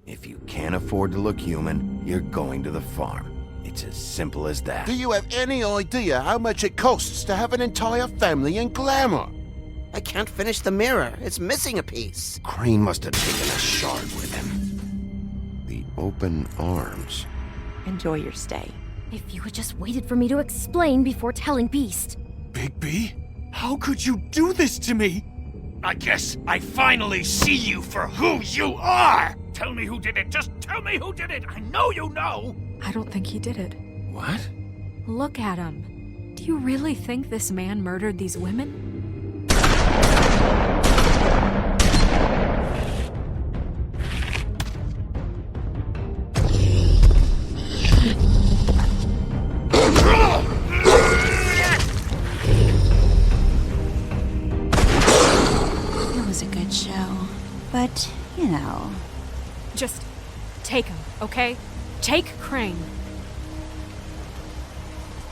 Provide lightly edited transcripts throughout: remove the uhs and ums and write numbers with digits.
If you can't afford to look human, you're going to the farm. It's as simple as that. Do you have any idea how much it costs to have an entire family in glamour? I can't finish the mirror. It's missing a piece. Crane must have taken a shard with him. The open arms. Enjoy your stay. If you had just waited for me to explain before telling Beast. Bigby? How could you do this to me? I guess I finally see you for who you are! Tell me who did it! Just tell me who did it! I know you know! I don't think he did it. What? Look at him. Do you really think this man murdered these women? It was a good show, but, you know... Just take him, okay? Take Crane.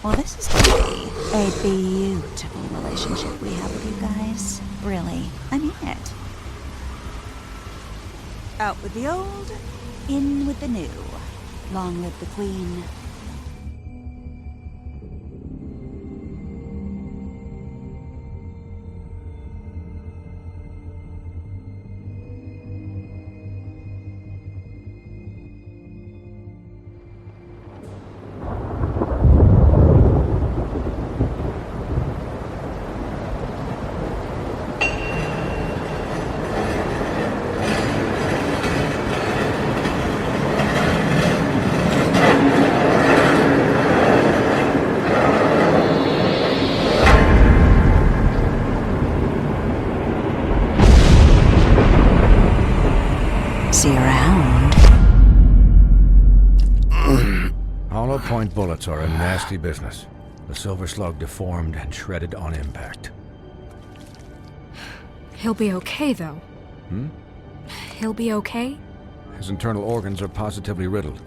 Well, this is gonna be a beautiful relationship we have with you guys. Really, I mean it. Out with the old, in with the new. Long live the Queen. See you around. Hollow point bullets are a nasty business. The silver slug deformed and shredded on impact. He'll be okay, though. He'll be okay? His internal organs are positively riddled.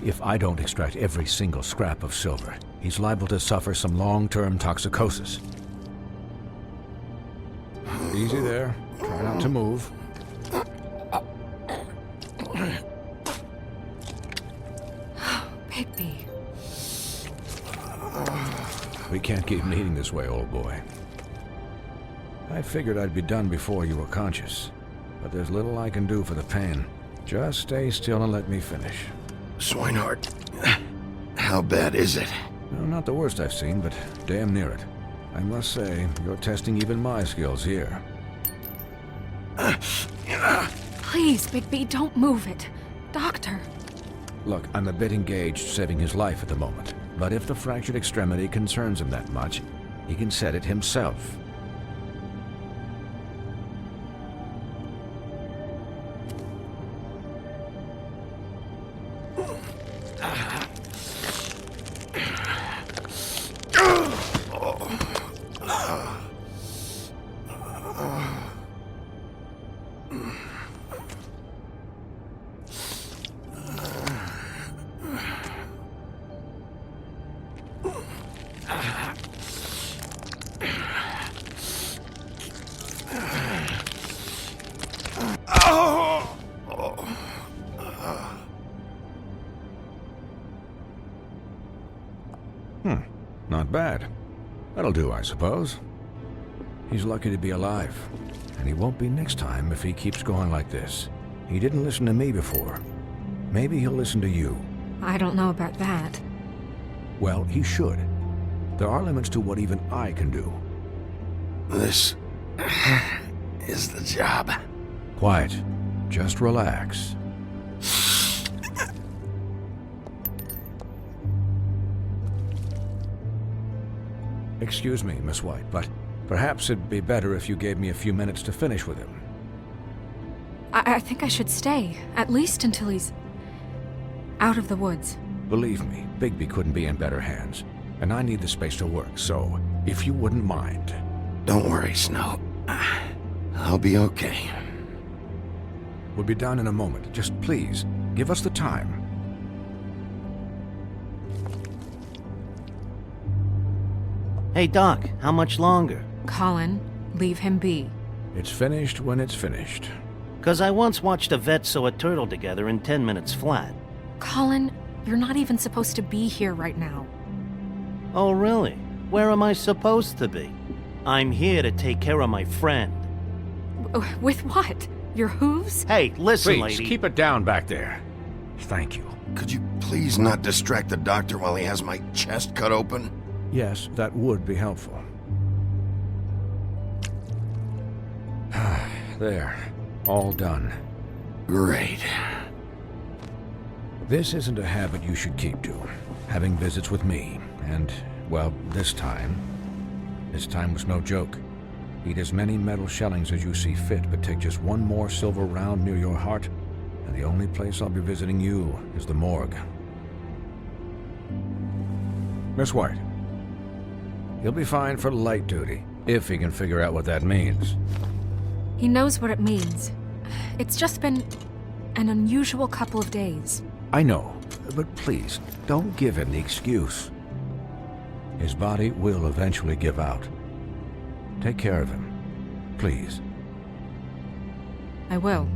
If I don't extract every single scrap of silver, he's liable to suffer some long-term toxicosis. Easy there. Try not to move. Bigby. We can't keep meeting this way, old boy. I figured I'd be done before you were conscious, but there's little I can do for the pain. Just stay still and let me finish. Swinehart, how bad is it? No, not the worst I've seen, but damn near it. I must say, you're testing even my skills here. Please, Bigby, don't move it. Doctor. Look, I'm a bit engaged saving his life at the moment, but if the fractured extremity concerns him that much, he can set it himself. Not bad. That'll do, I suppose. He's lucky to be alive, and he won't be next time if he keeps going like this. He didn't listen to me before. Maybe he'll listen to you. I don't know about that. Well, he should. There are limits to what even I can do. This is the job. Quiet. Just relax. Excuse me, Miss White, but perhaps it'd be better if you gave me a few minutes to finish with him. I think I should stay, at least until he's out of the woods. Believe me, Bigby couldn't be in better hands, and I need the space to work, so if you wouldn't mind. Don't worry, Snow. I'll be okay. We'll be done in a moment. Just please, give us the time. Hey, Doc, how much longer? Colin, leave him be. It's finished when it's finished. 'Cause I once watched a vet sew a turtle together in 10 minutes flat. Colin, you're not even supposed to be here right now. Oh, really? Where am I supposed to be? I'm here to take care of my friend. With what? Your hooves? Hey, listen, Please, lady. keep it down back there. Thank you. Could you please not distract the doctor while he has my chest cut open? Yes, that would be helpful. There. All done. Great. This isn't a habit you should keep to. Having visits with me. And, well, this time was no joke. Eat as many metal shellings as you see fit, but take just one more silver round near your heart, and the only place I'll be visiting you is the morgue. Miss White. He'll be fine for light duty, if he can figure out what that means. He knows what it means. It's just been an unusual couple of days. I know, but please, don't give him the excuse. His body will eventually give out. Take care of him, please. I will.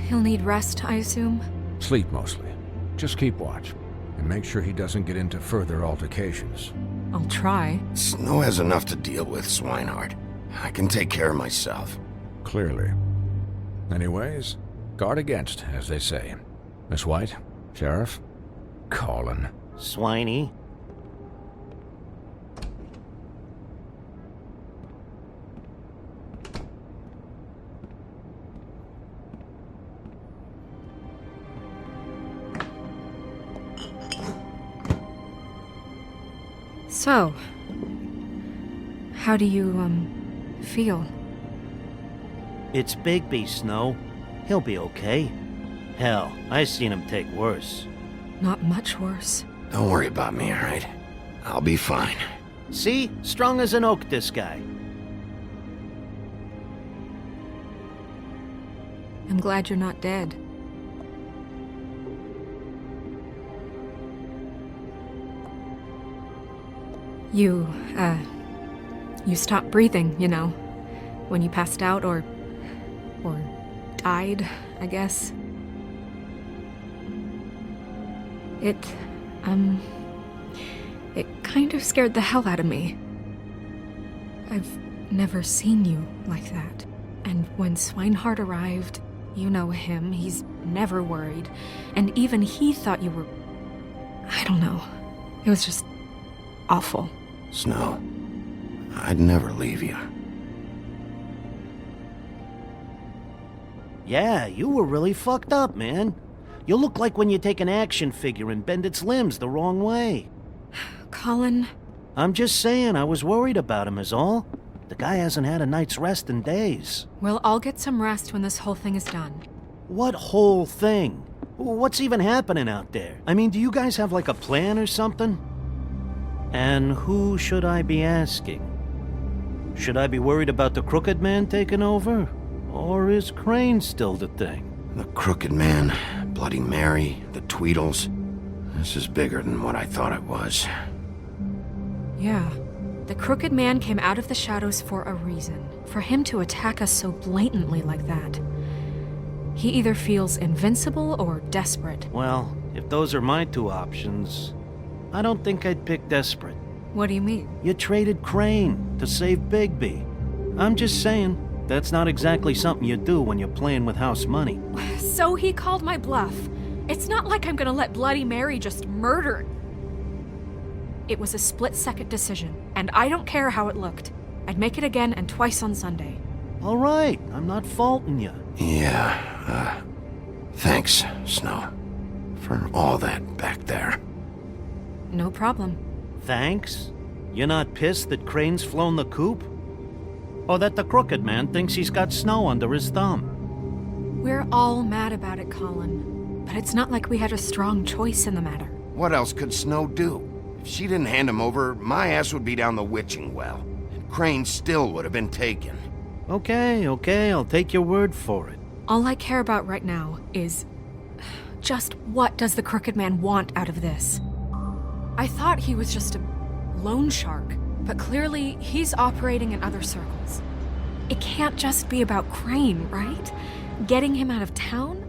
He'll need rest, I assume? Sleep mostly. Just keep watch, and make sure he doesn't get into further altercations. I'll try. Snow has enough to deal with, Swinehart. I can take care of myself. Clearly. Anyways, guard against, as they say. Miss White, Sheriff, Colin. Swiney. So, how do you, feel? It's Bigby, Snow. He'll be okay. Hell, I seen him take worse. Not much worse. Don't worry about me, all right? I'll be fine. See? Strong as an oak, this guy. I'm glad you're not dead. You stopped breathing, you know, when you passed out or died, I guess. It kind of scared the hell out of me. I've never seen you like that. And when Swinehart arrived, you know him, he's never worried. And even he thought you were... I don't know. It was just awful. Snow, I'd never leave you. Yeah, you were really fucked up, man. You look like when you take an action figure and bend its limbs the wrong way. Colin... I'm just saying, I was worried about him is all. The guy hasn't had a night's rest in days. We'll all get some rest when this whole thing is done. What whole thing? What's even happening out there? I mean, do you guys have like a plan or something? And who should I be asking? Should I be worried about the Crooked Man taking over? Or is Crane still the thing? The Crooked Man, Bloody Mary, the Tweedles. This is bigger than what I thought it was. Yeah. The Crooked Man came out of the shadows for a reason. For him to attack us so blatantly like that. He either feels invincible or desperate. Well, if those are my two options, I don't think I'd pick desperate. What do you mean? You traded Crane to save Bigby. I'm just saying, that's not exactly something you do when you're playing with house money. So he called my bluff. It's not like I'm gonna let Bloody Mary just murder. It was a split-second decision, and I don't care how it looked. I'd make it again and twice on Sunday. All right, I'm not faulting you. Yeah, thanks, Snow, for all that back there. No problem. Thanks? You're not pissed that Crane's flown the coop? Or that the Crooked Man thinks he's got Snow under his thumb? We're all mad about it, Colin. But it's not like we had a strong choice in the matter. What else could Snow do? If she didn't hand him over, my ass would be down the witching well. And Crane still would have been taken. Okay, I'll take your word for it. All I care about right now is... just what does the Crooked Man want out of this? I thought he was just a loan shark, but clearly he's operating in other circles. It can't just be about Crane, right? Getting him out of town?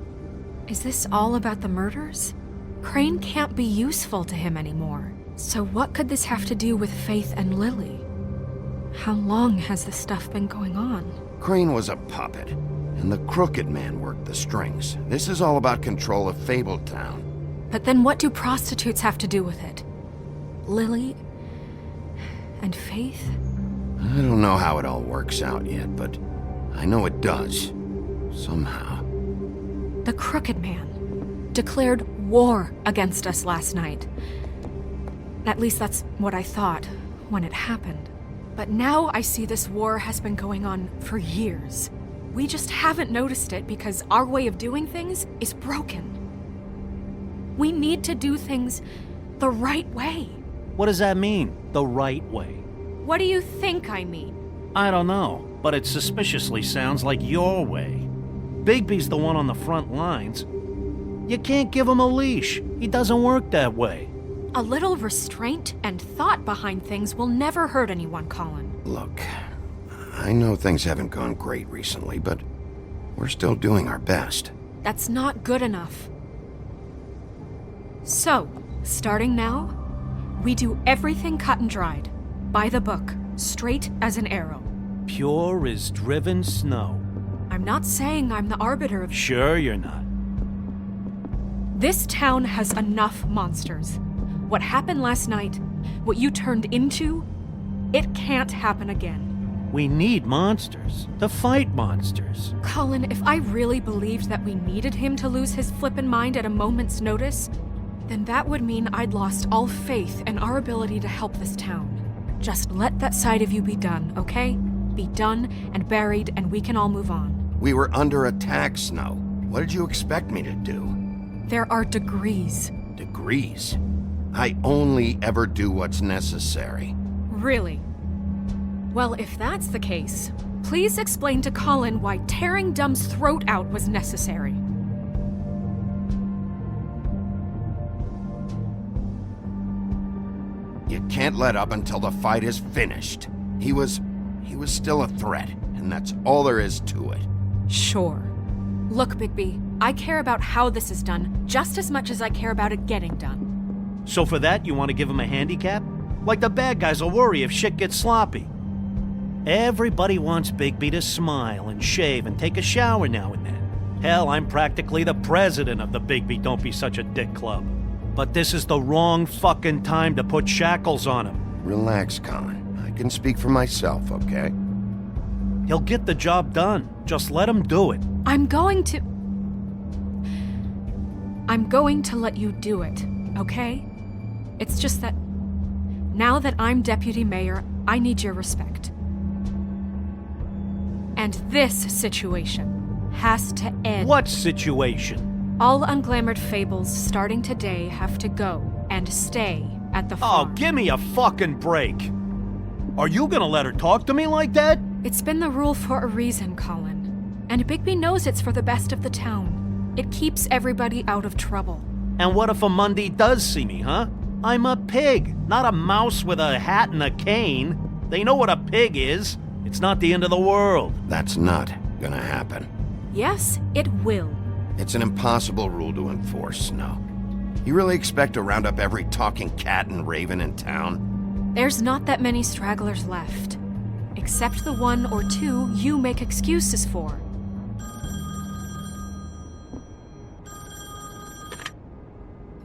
Is this all about the murders? Crane can't be useful to him anymore. So what could this have to do with Faith and Lily? How long has this stuff been going on? Crane was a puppet, and the Crooked Man worked the strings. This is all about control of Fabletown. But then what do prostitutes have to do with it? Lily and Faith? I don't know how it all works out yet, but I know it does. Somehow. The Crooked Man declared war against us last night. At least that's what I thought when it happened. But now I see this war has been going on for years. We just haven't noticed it because our way of doing things is broken. We need to do things the right way. What does that mean, the right way? What do you think I mean? I don't know, but it suspiciously sounds like your way. Bigby's the one on the front lines. You can't give him a leash. He doesn't work that way. A little restraint and thought behind things will never hurt anyone, Colin. Look, I know things haven't gone great recently, but we're still doing our best. That's not good enough. So, starting now, we do everything cut and dried. By the book, straight as an arrow. Pure as driven snow. I'm not saying I'm the arbiter of... Sure you're not. This town has enough monsters. What happened last night, what you turned into, it can't happen again. We need monsters. To fight monsters. Colin, if I really believed that we needed him to lose his flippin' mind at a moment's notice, then that would mean I'd lost all faith in our ability to help this town. Just let that side of you be done, okay? Be done and buried, and we can all move on. We were under attack, Snow. What did you expect me to do? There are degrees. Degrees? I only ever do what's necessary. Really? Well, if that's the case, please explain to Colin why tearing Dumb's throat out was necessary. You can't let up until the fight is finished. He was still a threat, and that's all there is to it. Sure. Look, Bigby, I care about how this is done just as much as I care about it getting done. So for that, you want to give him a handicap? Like the bad guys will worry if shit gets sloppy. Everybody wants Bigby to smile and shave and take a shower now and then. Hell, I'm practically the president of the Bigby Don't Be Such a Dick Club. But this is the wrong fucking time to put shackles on him. Relax, Colin. I can speak for myself, okay? He'll get the job done. Just let him do it. I'm going to let you do it, okay? It's just that now that I'm deputy mayor, I need your respect. And this situation has to end. What situation? All unglamored fables starting today have to go and stay at the farm. Oh, give me a fucking break. Are you gonna let her talk to me like that? It's been the rule for a reason, Colin. And Bigby knows it's for the best of the town. It keeps everybody out of trouble. And what if a Monday does see me, huh? I'm a pig, not a mouse with a hat and a cane. They know what a pig is. It's not the end of the world. That's not gonna happen. Yes, it will. It's an impossible rule to enforce, Snow. You really expect to round up every talking cat and raven in town? There's not that many stragglers left. Except the one or two you make excuses for.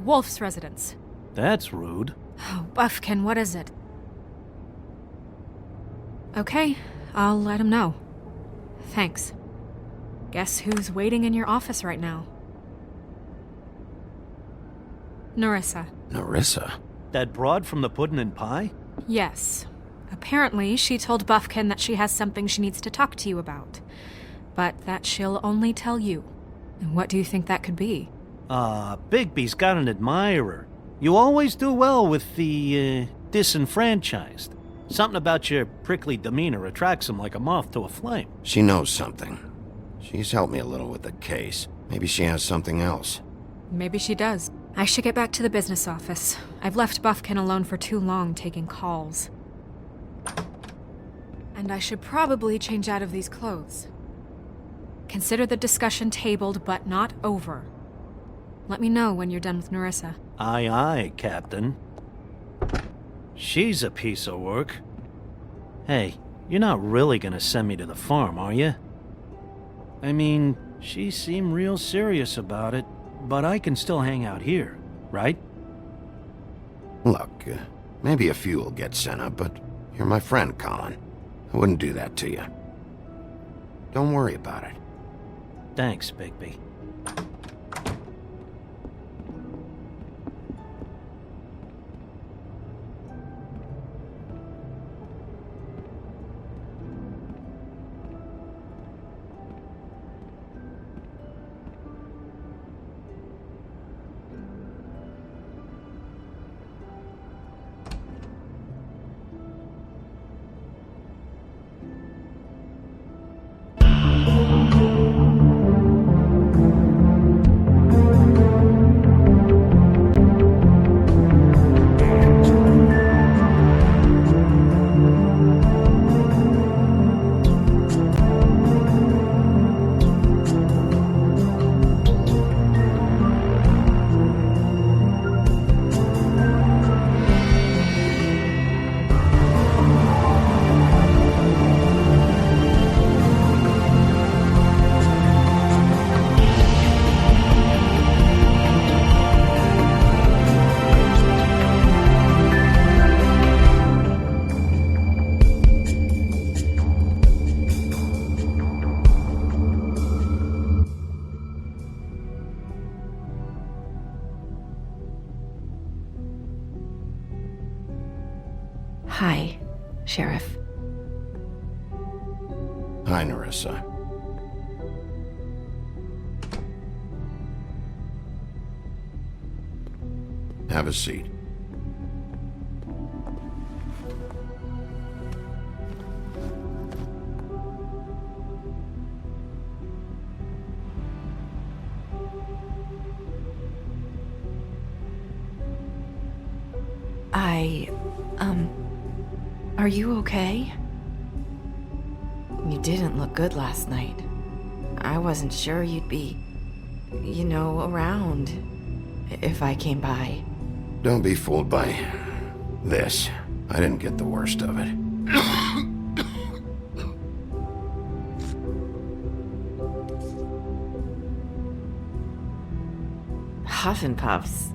Wolf's residence. That's rude. Oh, Buffkin, what is it? Okay, I'll let him know. Thanks. Guess who's waiting in your office right now? Nerissa. Nerissa? That broad from the Puddin' and Pie? Yes. Apparently, she told Buffkin that she has something she needs to talk to you about. But that she'll only tell you. And what do you think that could be? Bigby's got an admirer. You always do well with the, disenfranchised. Something about your prickly demeanor attracts him like a moth to a flame. She knows something. She's helped me a little with the case. Maybe she has something else. Maybe she does. I should get back to the business office. I've left Buffkin alone for too long taking calls. And I should probably change out of these clothes. Consider the discussion tabled, but not over. Let me know when you're done with Nerissa. Aye, aye, Captain. She's a piece of work. Hey, you're not really gonna send me to the farm, are you? I mean, she seemed real serious about it, but I can still hang out here, right? Look, maybe a few will get sent up, but you're my friend, Colin. I wouldn't do that to you. Don't worry about it. Thanks, Bigby. Hi, Sheriff. Hi, Nerissa. Have a seat. Are you okay? You didn't look good last night. I wasn't sure you'd be, around if I came by. Don't be fooled by this. I didn't get the worst of it. Huff and puffs.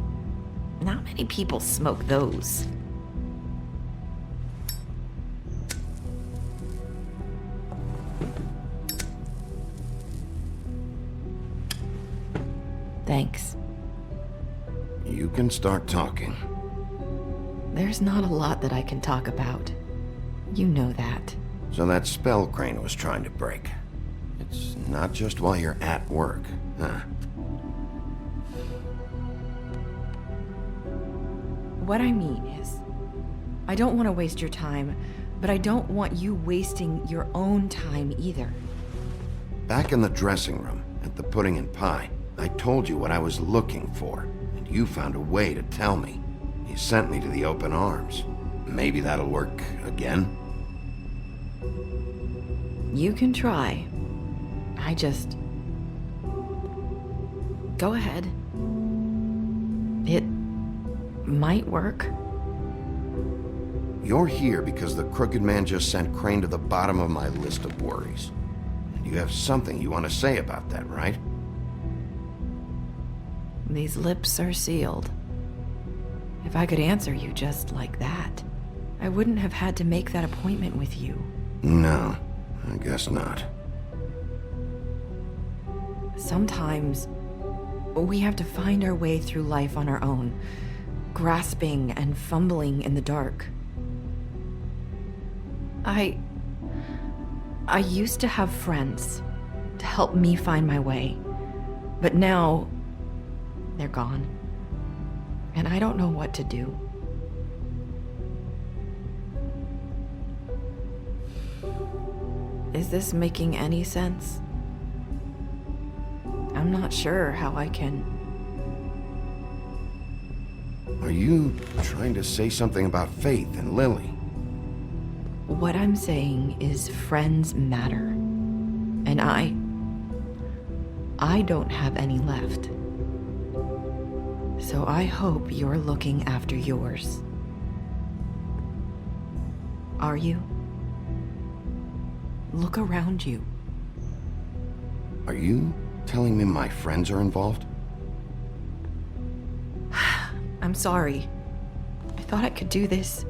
Not many people smoke those. Thanks. You can start talking. There's not a lot that I can talk about. You know that. So that spell Crane was trying to break. It's not just while you're at work, huh? What I mean is, I don't want to waste your time, but I don't want you wasting your own time either. Back in the dressing room, at the pudding and pie, I told you what I was looking for, and you found a way to tell me. You sent me to the open arms. Maybe that'll work again? You can try. I just... Go ahead. It might work. You're here because the crooked man just sent Crane to the bottom of my list of worries. And you have something you want to say about that, right? These lips are sealed. If I could answer you just like that, I wouldn't have had to make that appointment with you. No, I guess not. Sometimes we have to find our way through life on our own, grasping and fumbling in the dark. I used to have friends to help me find my way, but now they're gone, and I don't know what to do. Is this making any sense? I'm not sure how I can... Are you trying to say something about Faith and Lily? What I'm saying is friends matter. And I don't have any left. So I hope you're looking after yours. Are you? Look around you. Are you telling me my friends are involved? I'm sorry. I thought I could do this.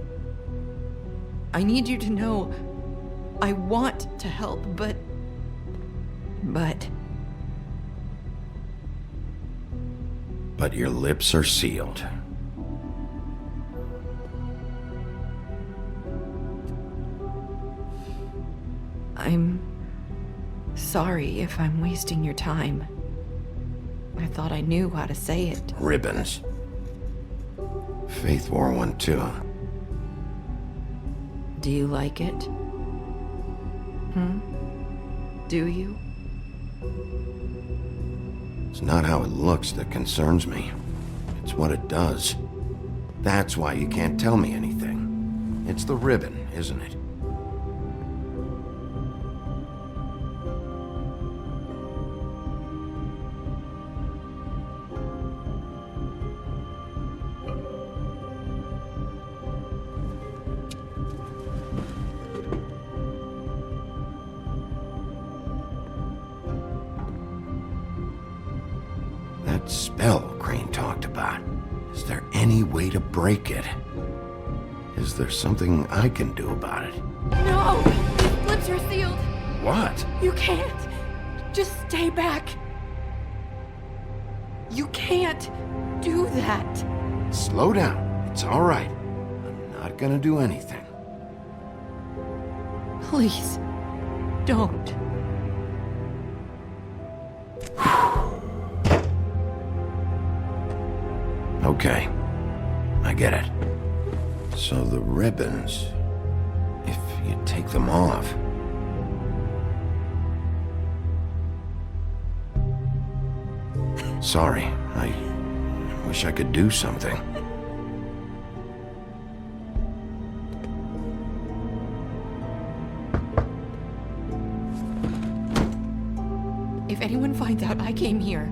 I need you to know I want to help, but... But your lips are sealed. I'm sorry if I'm wasting your time. I thought I knew how to say it. Ribbons. Faith wore one too. Do you like it? Do you? It's not how it looks that concerns me. It's what it does. That's why you can't tell me anything. It's the ribbon, isn't it? That spell Crane talked about. Is there any way to break it? Is there something I can do about it? No! His lips are sealed! What? You can't! Just stay back! You can't do that! Slow down. It's all right. I'm not gonna do anything. Please, don't. Okay. I get it. So the ribbons, if you take them off... Sorry, I wish I could do something. If anyone finds out I came here...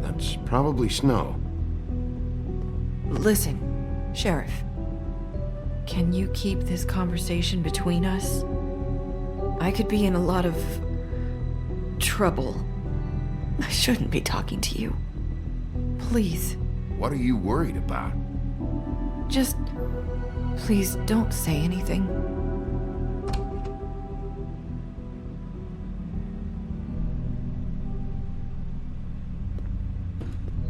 That's probably Snow. Listen, Sheriff. Can you keep this conversation between us? I could be in a lot of... trouble. I shouldn't be talking to you. Please. What are you worried about? Just... please don't say anything.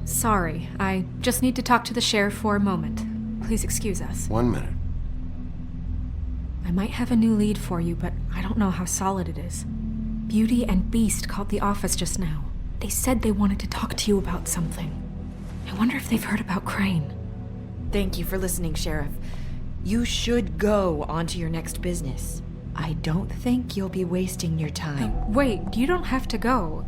Sorry, I just need to talk to the sheriff for a moment. Please excuse us. 1 minute. I might have a new lead for you, but I don't know how solid it is. Beauty and Beast called the office just now. They said they wanted to talk to you about something. I wonder if they've heard about Crane. Thank you for listening, Sheriff. You should go on to your next business. I don't think you'll be wasting your time. Wait, you don't have to go.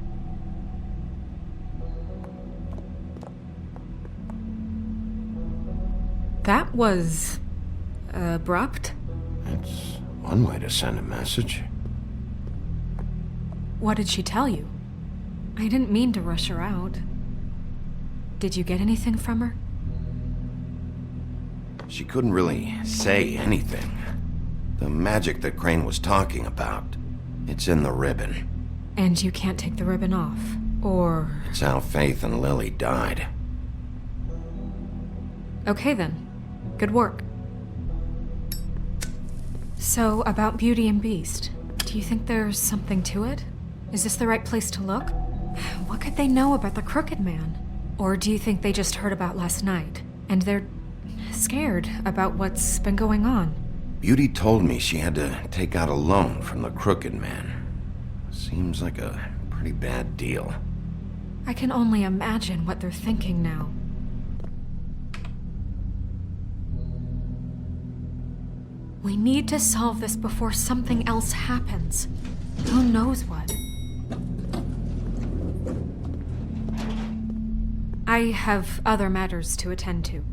That was... abrupt? That's one way to send a message. What did she tell you? I didn't mean to rush her out. Did you get anything from her? She couldn't really say anything. The magic that Crane was talking about, it's in the ribbon. And you can't take the ribbon off, or... It's how Faith and Lily died. Okay then. Good work. So, about Beauty and Beast, do you think there's something to it? Is this the right place to look? What could they know about the Crooked Man? Or do you think they just heard about last night, and they're scared about what's been going on? Beauty told me she had to take out a loan from the Crooked Man. Seems like a pretty bad deal. I can only imagine what they're thinking now. We need to solve this before something else happens. Who knows what? I have other matters to attend to.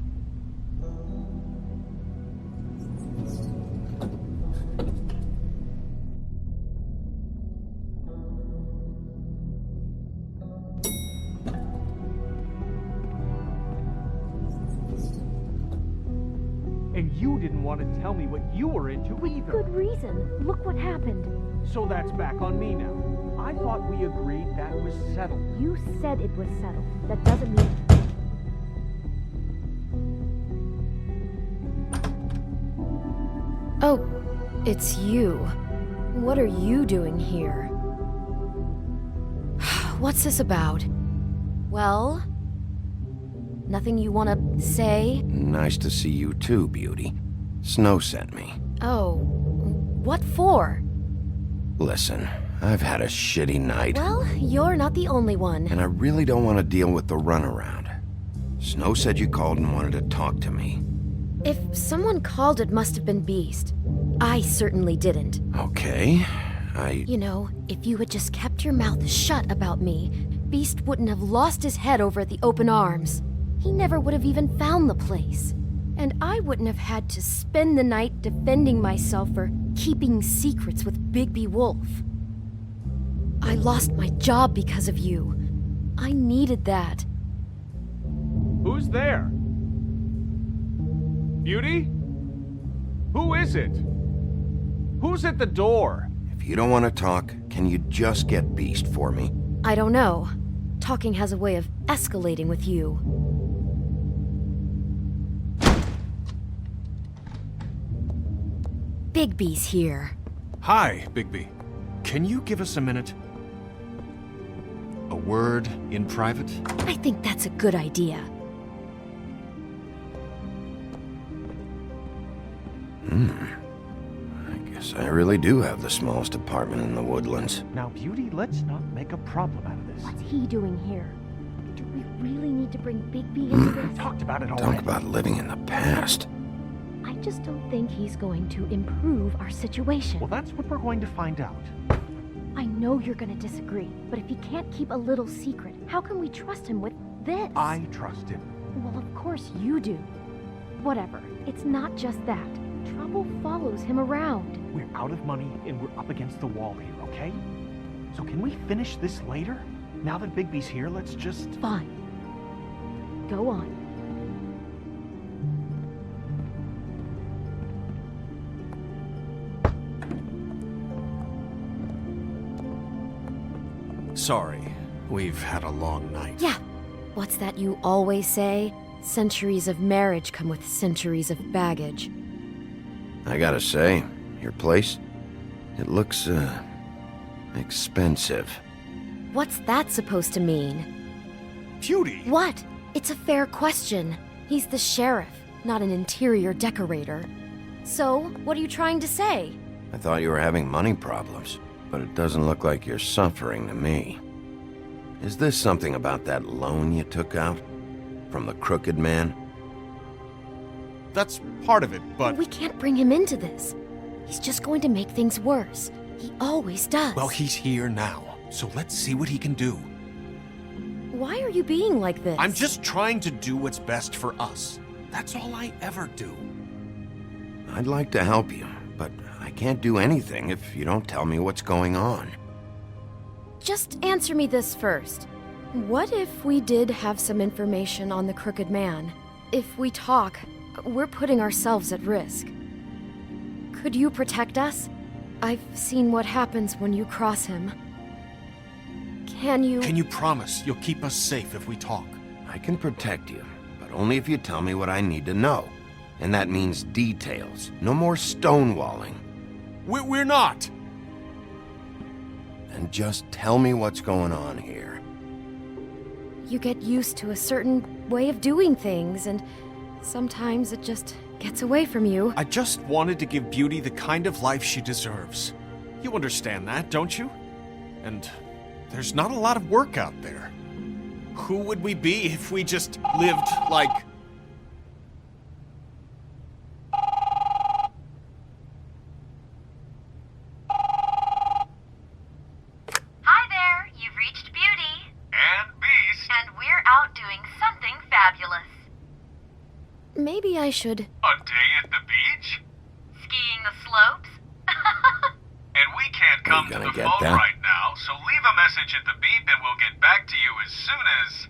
you didn't want to tell me what you were into either. Good reason. Look what happened. So that's back on me now. I thought we agreed that was settled. You said it was settled. That doesn't mean... Oh, it's you. What are you doing here? What's this about? Well, nothing you want to say? Nice to see you too, Beauty. Snow sent me. Oh, what for? Listen, I've had a shitty night. Well, you're not the only one. And I really don't want to deal with the runaround. Snow said you called and wanted to talk to me. If someone called, it must have been Beast. I certainly didn't. Okay, You know, if you had just kept your mouth shut about me, Beast wouldn't have lost his head over at the open arms. He never would have even found the place. And I wouldn't have had to spend the night defending myself for keeping secrets with Bigby Wolf. I lost my job because of you. I needed that. Who's there? Beauty? Who is it? Who's at the door? if you don't want to talk, can you just get Beast for me? I don't know. Talking has a way of escalating with you. Bigby's here. Hi, Bigby. Can you give us a minute? A word in private? I think that's a good idea. I guess I really do have the smallest apartment in the Woodlands. Now, Beauty, let's not make a problem out of this. What's he doing here? Do we really need to bring Bigby into this? We talked about it already. Talk about living in the past. I just don't think he's going to improve our situation. Well, that's what we're going to find out. I know you're going to disagree, but if he can't keep a little secret, how can we trust him with this? I trust him. Well, of course you do. Whatever. It's not just that. Trouble follows him around. We're out of money and we're up against the wall here, okay? So can we finish this later? Now that Bigby's here, let's just... Fine. Go on. Sorry, we've had a long night. Yeah. What's that you always say? Centuries of marriage come with centuries of baggage. I gotta say, your place, it looks, expensive. What's that supposed to mean? Beauty! What? It's a fair question. He's the sheriff, not an interior decorator. So, what are you trying to say? I thought you were having money problems, but it doesn't look like you're suffering to me. Is this something about that loan you took out? From the crooked man? That's part of it, but... We can't bring him into this. He's just going to make things worse. He always does. Well, he's here now, so let's see what he can do. Why are you being like this? I'm just trying to do what's best for us. That's all I ever do. I'd like to help you, but I can't do anything if you don't tell me what's going on. Just answer me this first. What if we did have some information on the crooked man? If we talk, we're putting ourselves at risk. Could you protect us? I've seen what happens when you cross him. Can you promise you'll keep us safe if we talk? I can protect you, but only if you tell me what I need to know. And that means details. No more stonewalling. We're not! And just tell me what's going on here. You get used to a certain way of doing things, and sometimes it just gets away from you. I just wanted to give Beauty the kind of life she deserves. You understand that, don't you? And there's not a lot of work out there. Who would we be if we just lived like... Hi there, you've reached Beauty. And Beast. And we're out doing something fabulous. Maybe I should... A day at the beach? Skiing the slopes. And we can't come to gonna the get phone that? right now, so leave a message at the beep and we'll get back to you as soon as...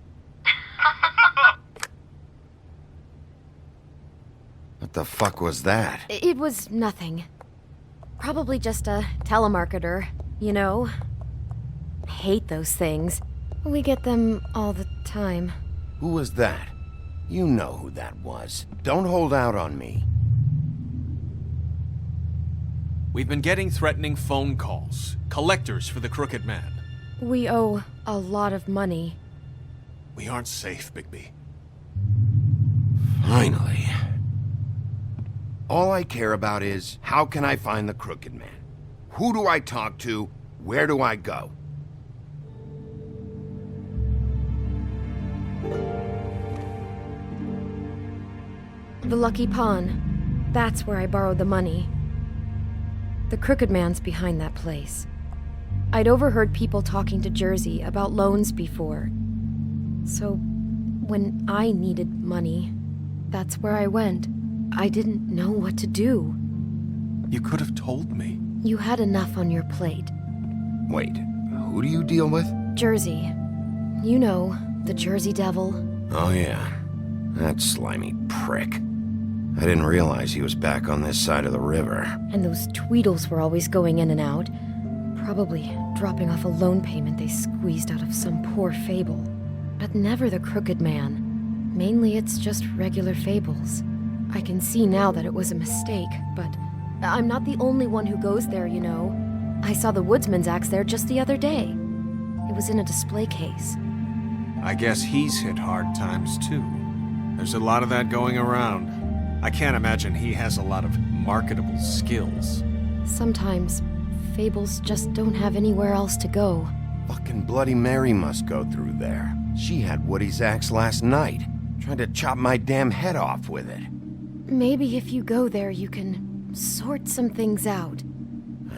A What the fuck was that? It was nothing. Probably just a telemarketer, you know? I hate those things. We get them all the time. Who was that? You know who that was. Don't hold out on me. We've been getting threatening phone calls. Collectors for the Crooked Man. We owe a lot of money. We aren't safe, Bigby. Finally. All I care about is, how can I find the Crooked Man? Who do I talk to? Where do I go? The Lucky Pawn. That's where I borrowed the money. The Crooked Man's behind that place. I'd overheard people talking to Jersey about loans before. So, when I needed money, that's where I went. I didn't know what to do. You could have told me. You had enough on your plate. Wait, who do you deal with? Jersey. You know, the Jersey Devil. Oh yeah, that slimy prick. I didn't realize he was back on this side of the river. And those Tweedles were always going in and out. Probably dropping off a loan payment they squeezed out of some poor Fable. But never the Crooked Man. Mainly it's just regular Fables. I can see now that it was a mistake, but I'm not the only one who goes there, you know. I saw the Woodsman's axe there just the other day. It was in a display case. I guess he's hit hard times too. There's a lot of that going around. I can't imagine he has a lot of marketable skills. Sometimes, Fables just don't have anywhere else to go. Fucking Bloody Mary must go through there. She had Woody's axe last night. Tried to chop my damn head off with it. Maybe if you go there, you can sort some things out.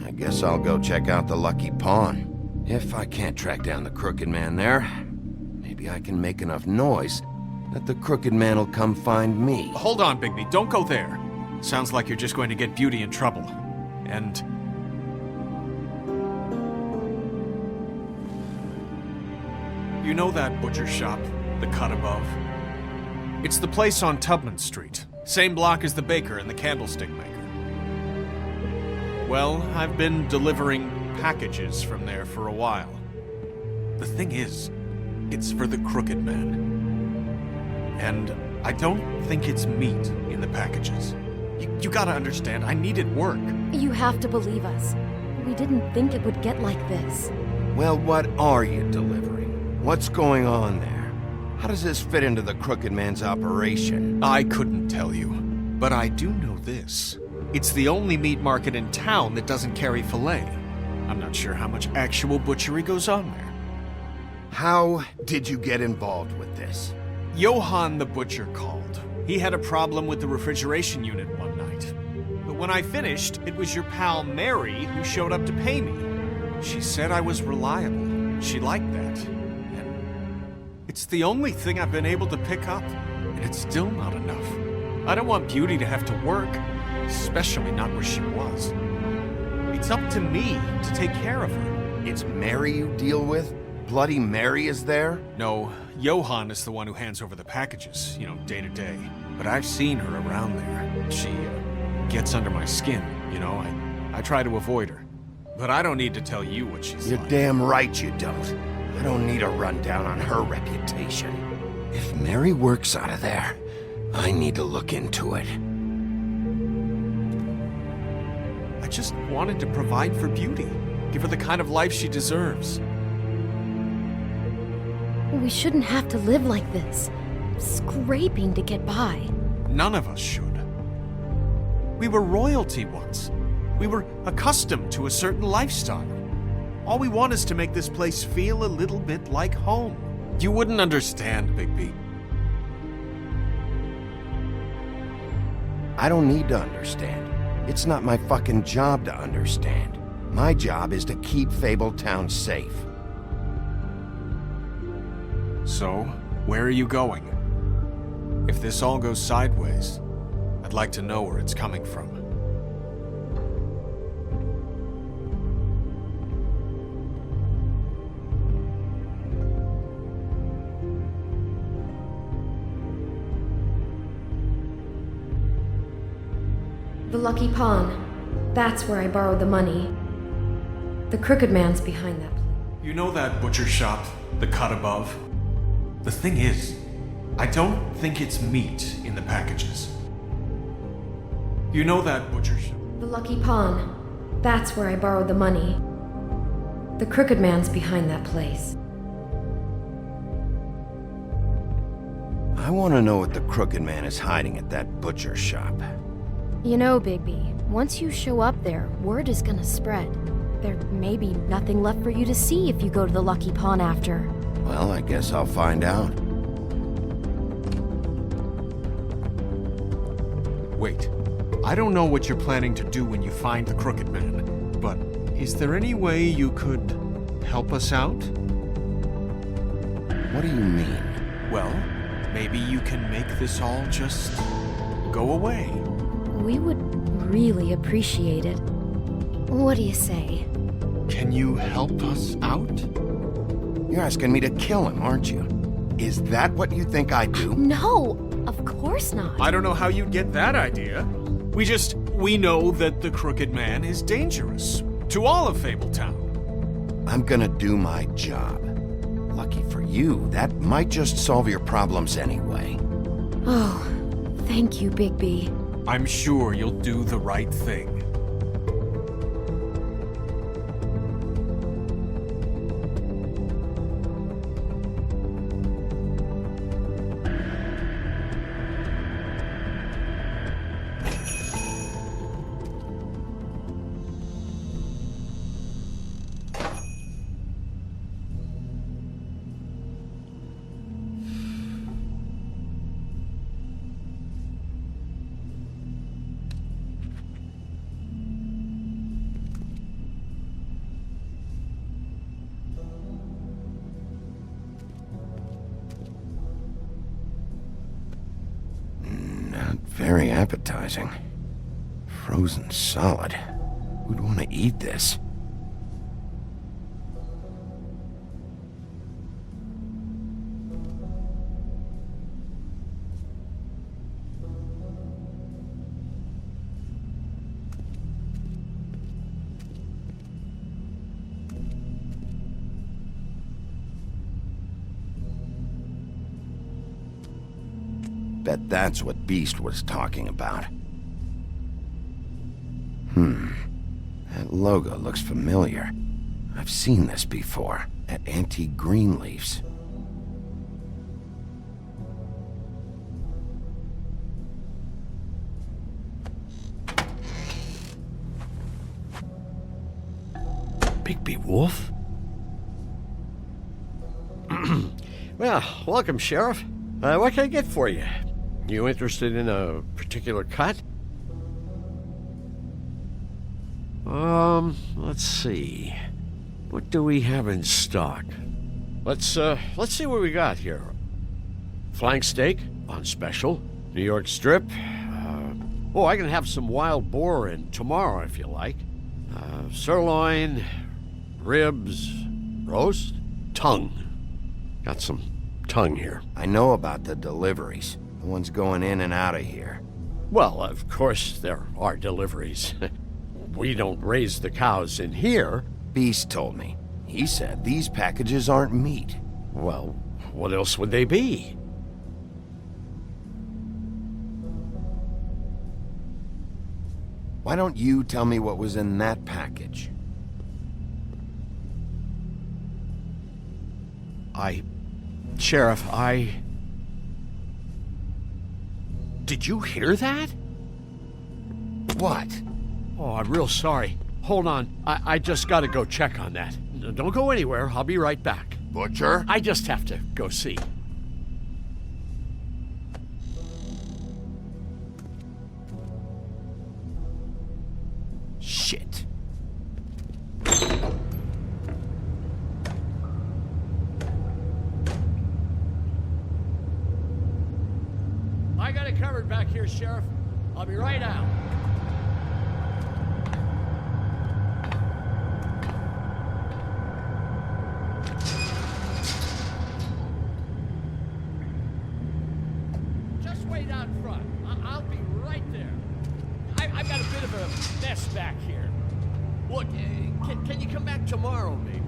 I guess I'll go check out the Lucky Pawn. If I can't track down the Crooked Man there, maybe I can make enough noise that the Crooked Man will come find me. Hold on, Bigby. Don't go there. Sounds like you're just going to get Beauty in trouble. And... you know that butcher shop, the cut above? It's the place on Tubman Street. Same block as the baker and the candlestick maker. Well, I've been delivering packages from there for a while. The thing is, it's for the Crooked Man. And I don't think it's meat in the packages. You gotta understand, I needed work. You have to believe us. We didn't think it would get like this. Well, what are you delivering? What's going on there? How does this fit into the Crooked Man's operation? I couldn't tell you, but I do know this. It's the only meat market in town that doesn't carry filet. I'm not sure how much actual butchery goes on there. How did you get involved with this? Johann the butcher called. He had a problem with the refrigeration unit one night. But when I finished, it was your pal Mary who showed up to pay me. She said I was reliable. She liked that. And it's the only thing I've been able to pick up, and it's still not enough. I don't want Beauty to have to work, especially not where she was. It's up to me to take care of her. It's Mary you deal with? Bloody Mary is there? No, Johann is the one who hands over the packages, you know, day to day. But I've seen her around there. She gets under my skin, you know. I try to avoid her. But I don't need to tell you what she's You're like. damn right you don't. I don't need a rundown on her reputation. If Mary works out of there, I need to look into it. I just wanted to provide for Beauty. Give her the kind of life she deserves. We shouldn't have to live like this, scraping to get by. None of us should. We were royalty once. We were accustomed to a certain lifestyle. All we want is to make this place feel a little bit like home. You wouldn't understand, Bigby. I don't need to understand. It's not my fucking job to understand. My job is to keep Fabletown safe. So, where are you going? If this all goes sideways, I'd like to know where it's coming from. The Lucky Pawn. That's where I borrowed the money. The Crooked Man's behind that place. You know that butcher shop, the cut above? The thing is, I don't think it's meat in the packages. You know that butcher shop? The Lucky Pawn. That's where I borrowed the money. The Crooked Man's behind that place. I want to know what the Crooked Man is hiding at that butcher shop. You know, Bigby, once you show up there, word is gonna spread. There may be nothing left for you to see if you go to the Lucky Pawn after. Well, I guess I'll find out. Wait, I don't know what you're planning to do when you find the Crooked Man, but is there any way you could help us out? What do you mean? Well, maybe you can make this all just go away. We would really appreciate it. What do you say? Can you help us out? You're asking me to kill him, aren't you? Is that what you think I do? No, of course not. I don't know how you'd get that idea. We know that the Crooked Man is dangerous to all of Fabletown. I'm gonna do my job. Lucky for you, that might just solve your problems anyway. Oh, thank you, Bigby. I'm sure you'll do the right thing. Very appetizing. Frozen solid. Who'd want to eat this? Bet that's what Beast was talking about. That logo looks familiar. I've seen this before, at Antique Greenleaf's. Bigby Wolf? Well, welcome, Sheriff. What can I get for you? You interested in a particular cut? Let's see. What do we have in stock? Let's see what we got here. Flank steak on special. New York strip. I can have some wild boar in tomorrow if you like. Sirloin, ribs, roast, tongue. Got some tongue here. I know about the deliveries. The ones going in and out of here. Well, of course there are deliveries. We don't raise the cows in here. Beast told me. He said these packages aren't meat. Well, what else would they be? Why don't you tell me what was in that package? Sheriff, Did you hear that? What? Oh, I'm real sorry. Hold on. I just gotta go check on that. Don't go anywhere. I'll be right back. Butcher? I just have to go see. Shit. I got it covered back here, Sheriff. I'll be right out. Just wait out front. I'll be right there. I've got a bit of a mess back here. Look, can you come back tomorrow, maybe?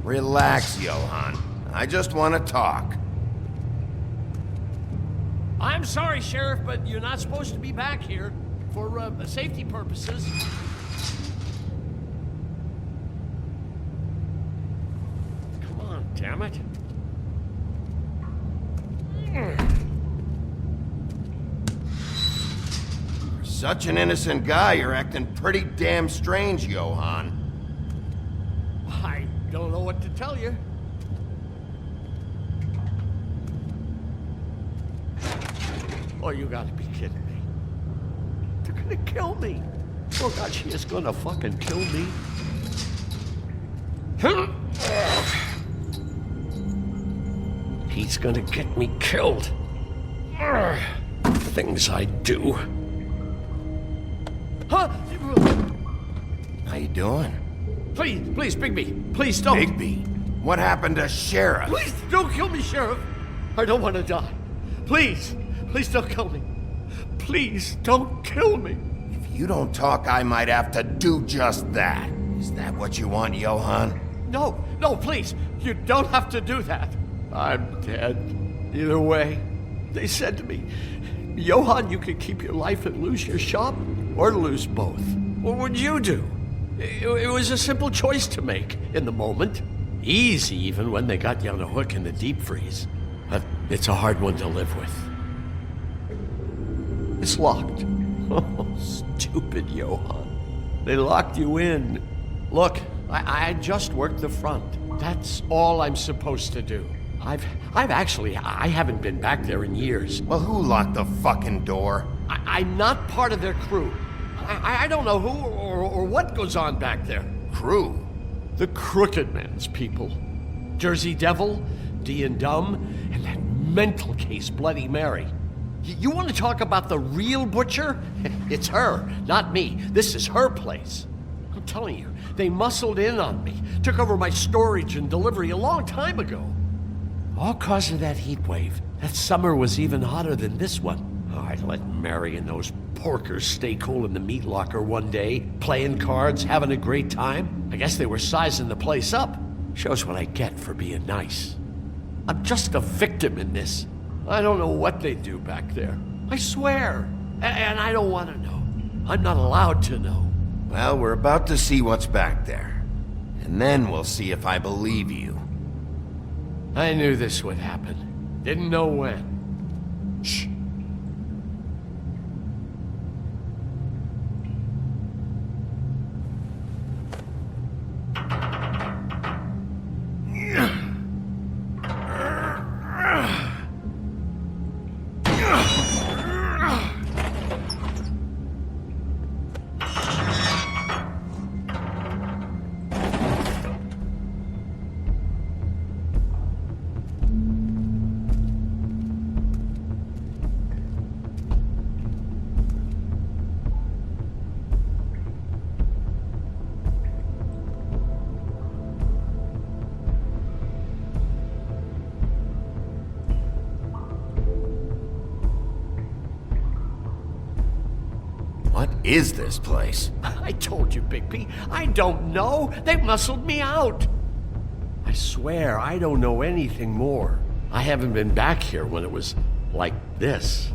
Relax, Johann. I just want to talk. I'm sorry, Sheriff, but you're not supposed to be back here for safety purposes. Come on, damn it. For such an innocent guy, you're acting pretty damn strange, Johann. I don't know what to tell you. Oh, you gotta be kidding me. They're gonna kill me. Oh God, she is gonna fucking kill me. He's gonna get me killed. Things I do. Huh? How you doing? Please, Bigby. Please don't. Bigby? What happened to Sheriff? Please don't kill me, Sheriff. I don't want to die. Please don't kill me. Please don't kill me. If you don't talk, I might have to do just that. Is that what you want, Johann? No, please. You don't have to do that. I'm dead. Either way. They said to me, Johann, you can keep your life and lose your shop, or lose both. What would you do? It was a simple choice to make in the moment. Easy, even when they got you on a hook in the deep freeze. But it's a hard one to live with. It's locked. Oh, stupid Johann. They locked you in. Look, I just worked the front. That's all I'm supposed to do. I haven't been back there in years. Well, who locked the fucking door? I'm not part of their crew. I don't know who or what goes on back there. Crew? The Crooked Man's people. Jersey Devil, D and Dumb, and that mental case Bloody Mary. You want to talk about the real butcher? It's her, not me. This is her place. I'm telling you, they muscled in on me, took over my storage and delivery a long time ago. All cause of that heat wave. That summer was even hotter than this one. Oh, I'd let Mary and those porkers stay cool in the meat locker one day, playing cards, having a great time. I guess they were sizing the place up. Shows what I get for being nice. I'm just a victim in this. I don't know what they do back there. I swear. And I don't want to know. I'm not allowed to know. Well, we're about to see what's back there. And then we'll see if I believe you. I knew this would happen. Didn't know when. Shh. What is this place? I told you, Bigby. I don't know. They muscled me out. I swear, I don't know anything more. I haven't been back here when it was like this.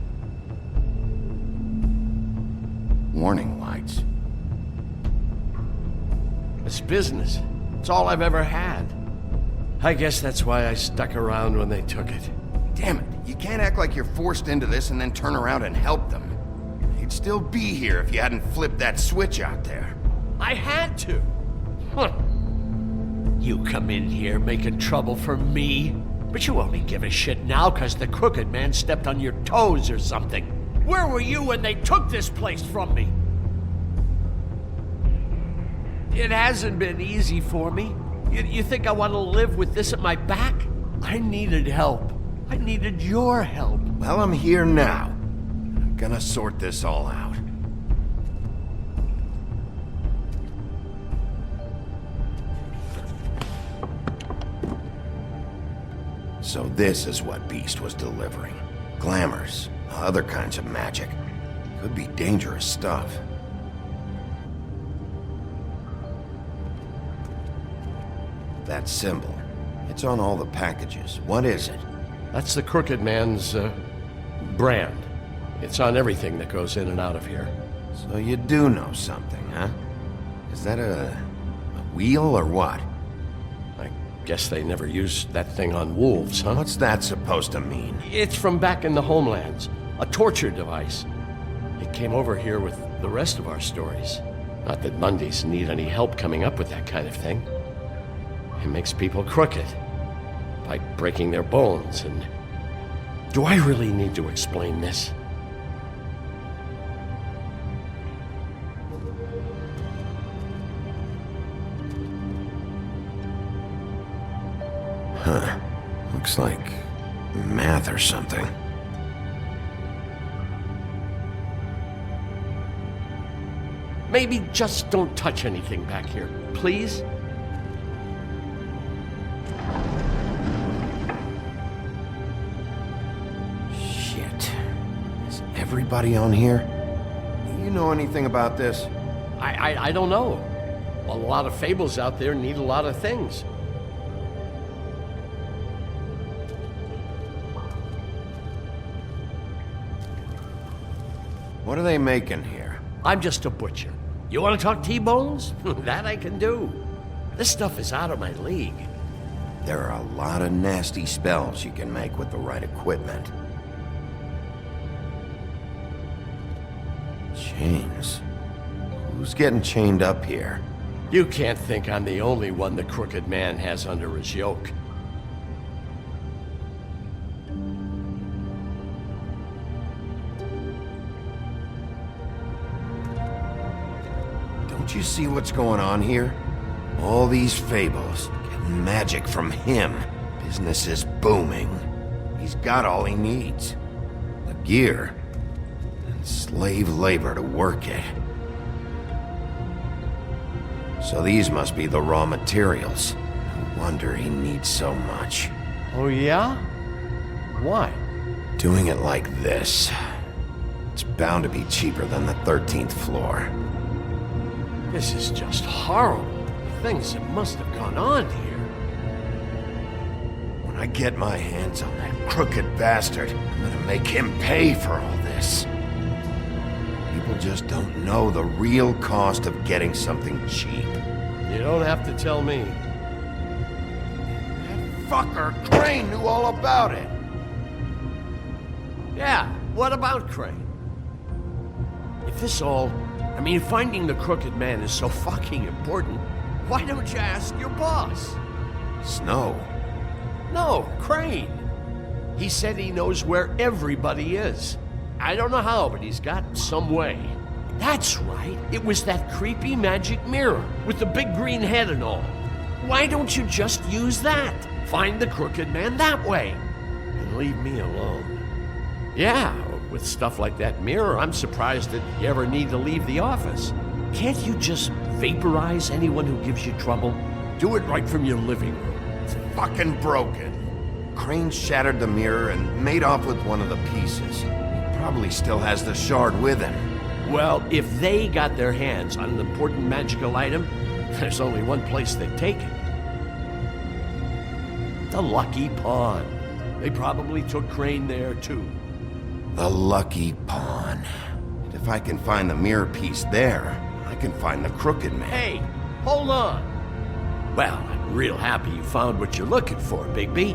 Warning lights. It's business. It's all I've ever had. I guess that's why I stuck around when they took it. Damn it, you can't act like you're forced into this and then turn around and help them. You'd still be here if you hadn't flipped that switch out there. I had to. Huh. You come in here making trouble for me, but you only give a shit now because the Crooked Man stepped on your toes or something. Where were you when they took this place from me? It hasn't been easy for me. You think I want to live with this at my back? I needed help. I needed your help. Well, I'm here now. I'm gonna sort this all out. So this is what Beast was delivering. Glamours, other kinds of magic. Could be dangerous stuff. That symbol. It's on all the packages. What is it? That's the Crooked Man's, brand. It's on everything that goes in and out of here. So you do know something, huh? Is that a wheel or what? I guess they never used that thing on wolves, huh? What's that supposed to mean? It's from back in the homelands. A torture device. It came over here with the rest of our stories. Not that Mundies need any help coming up with that kind of thing. It makes people crooked. By breaking their bones and... Do I really need to explain this? Huh. Looks like math or something. Maybe just don't touch anything back here, please? Shit. Is everybody on here? Do you know anything about this? I don't know. A lot of fables out there need a lot of things. What are they making here? I'm just a butcher. You want to talk T-bones? That I can do. This stuff is out of my league. There are a lot of nasty spells you can make with the right equipment. Chains. Who's getting chained up here? You can't think I'm the only one the Crooked Man has under his yoke. Don't you see what's going on here? All these fables, getting magic from him. Business is booming. He's got all he needs. The gear, and slave labor to work it. So these must be the raw materials. No wonder he needs so much. Oh yeah? Why? Doing it like this. It's bound to be cheaper than the 13th floor. This is just horrible. The things that must have gone on here. When I get my hands on that crooked bastard, I'm gonna make him pay for all this. People just don't know the real cost of getting something cheap. You don't have to tell me. That fucker Crane knew all about it. Yeah, what about Crane? If this all... I mean, finding the Crooked Man is so fucking important, why don't you ask your boss? Snow? No, Crane. He said he knows where everybody is. I don't know how, but he's got some way. That's right. It was that creepy magic mirror with the big green head and all. Why don't you just use that? Find the Crooked Man that way. And leave me alone. Yeah, with stuff like that mirror, I'm surprised that you ever need to leave the office. Can't you just vaporize anyone who gives you trouble? Do it right from your living room. It's fucking broken. Crane shattered the mirror and made off with one of the pieces. He probably still has the shard with him. Well, if they got their hands on an important magical item, there's only one place they'd take it. The Lucky Pawn. They probably took Crane there, too. The Lucky Pawn. And if I can find the mirror piece there, I can find the Crooked Man. Hey, hold on. Well, I'm real happy you found what you're looking for, Bigby.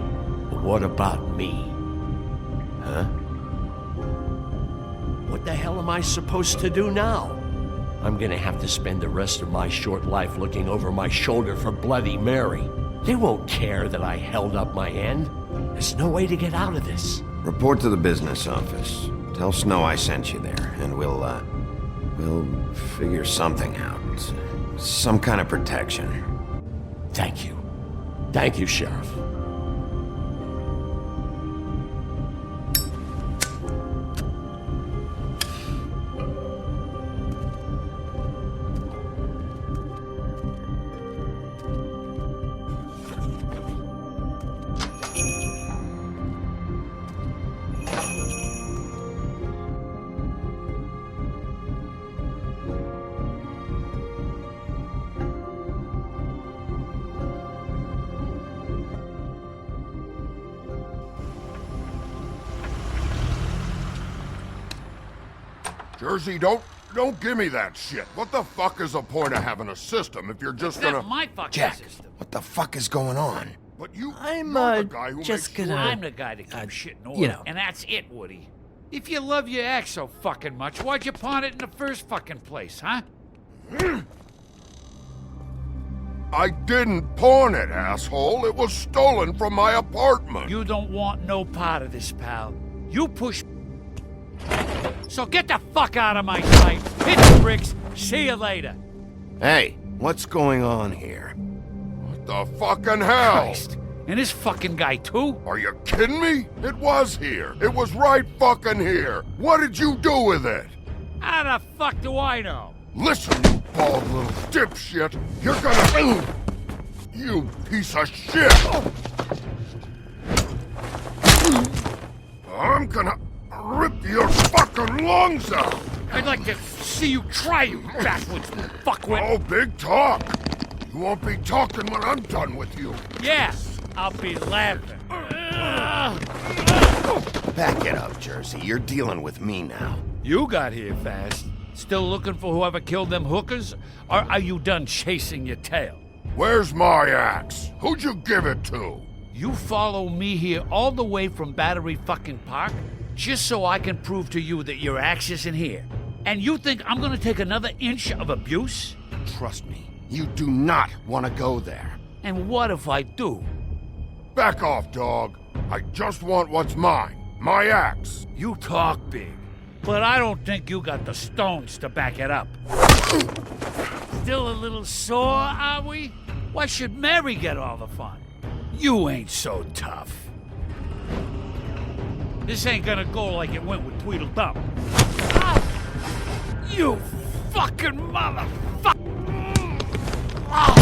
But what about me? Huh? What the hell am I supposed to do now? I'm gonna have to spend the rest of my short life looking over my shoulder for Bloody Mary. They won't care that I held up my end. There's no way to get out of this. Report to the business office. Tell Snow I sent you there, and we'll figure something out. Some kind of protection. Thank you. Thank you, Sheriff. Jersey, don't give me that shit. What the fuck is the point of having a system if you're just gonna... That's my fucking Jack, system. what the fuck is going on? But you're I'm the guy who just makes gonna... sure... I'm the guy that keeps shit in order. you know. And that's it, Woody. If you love your ex so fucking much, why'd you pawn it in the first fucking place, huh? I didn't pawn it, asshole. It was stolen from my apartment. You don't want no part of this, pal. You push... So get the fuck out of my sight. Hit the bricks. See you later. Hey, what's going on here? What the fucking hell? Christ. And this fucking guy, too? Are you kidding me? It was here. It was right fucking here. What did you do with it? How the fuck do I know? Listen, you bald little dipshit. You're gonna... You piece of shit. I'm gonna rip your fucking lungs out. I'd like to see you try, you backwards fuckwit. Oh, big talk. You won't be talking when I'm done with you. Yeah, I'll be laughing. Back it up, Jersey. You're dealing with me now. You got here fast. Still looking for whoever killed them hookers? Or are you done chasing your tail? Where's my axe? Who'd you give it to? You follow me here all the way from Battery fucking Park just so I can prove to you that your axe isn't here. And you think I'm gonna take another inch of abuse? Trust me, you do not want to go there. And what if I do? Back off, dog. I just want what's mine. My axe. You talk big, but I don't think you got the stones to back it up. Still a little sore, are we? Why should Mary get all the fun? You ain't so tough. This ain't gonna go like it went with Tweedledum. You fucking motherfucker! Oh,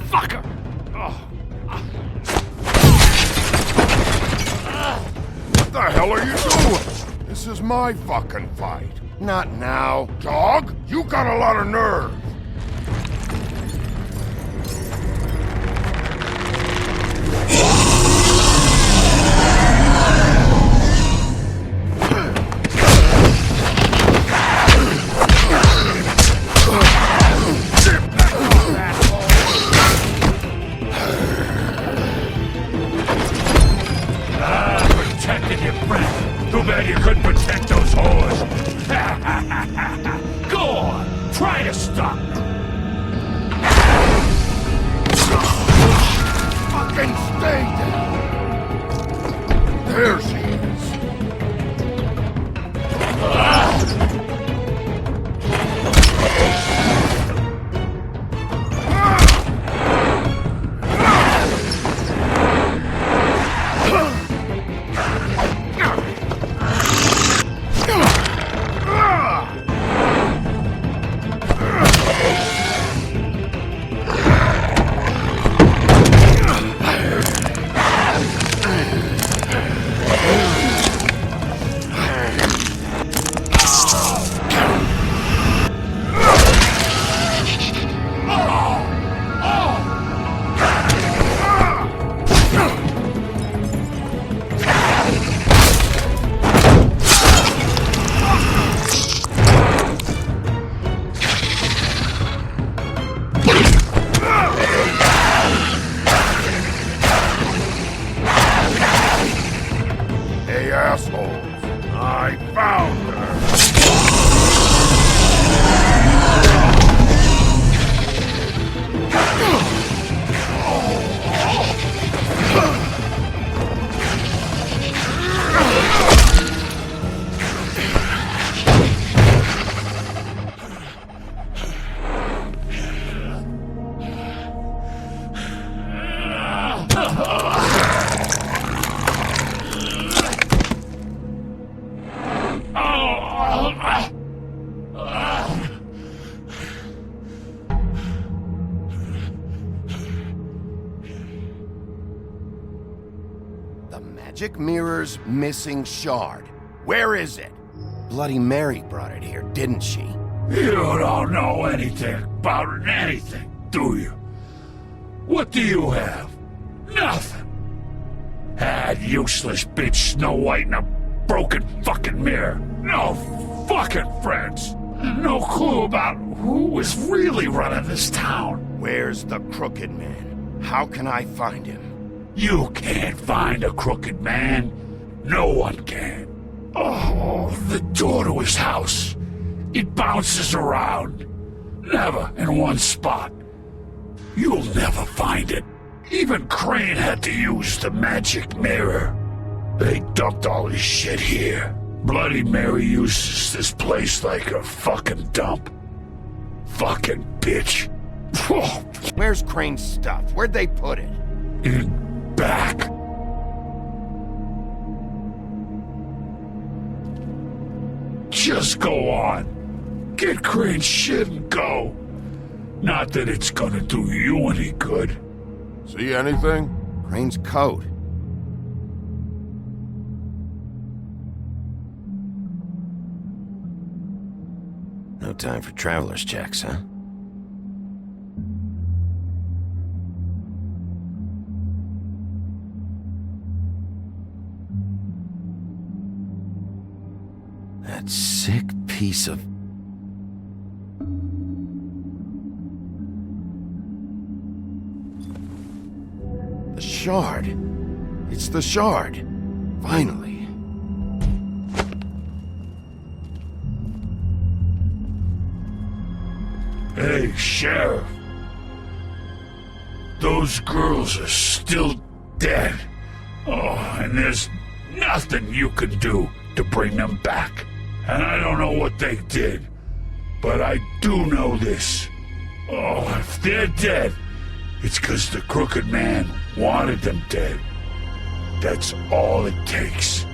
motherfucker! What the hell are you doing? This is my fucking fight. Not now. Dog, you got a lot of nerve. Protected your friend. Too bad you couldn't protect those whores. Go on, try to stop them. Fucking stay down. There she is. Hey, assholes. I found her. The magic mirror's missing shard. Where is it? Bloody Mary brought it here, didn't she? You don't know anything about anything, do you? What do you have? Nothing. Had useless bitch Snow White in a broken fucking mirror. No fucking friends. No clue about who was really running this town. Where's the crooked man? How can I find him? You can't find a crooked man. No one can. Oh, the door to his house. It bounces around. Never in one spot. You'll never find it. Even Crane had to use the magic mirror. They dumped all his shit here. Bloody Mary uses this place like a fucking dump. Fucking bitch. Where's Crane's stuff? Where'd they put it? In back. Just go on. Get Crane's shit and go. Not that it's gonna do you any good. See anything? Crane's coat. No time for traveler's checks, huh? That sick piece of... The shard. It's the shard. Finally. Hey, Sheriff. Those girls are still dead. Oh, and there's nothing you can do to bring them back. And I don't know what they did, but I do know this. Oh, if they're dead, it's 'cause the crooked man wanted them dead. That's all it takes.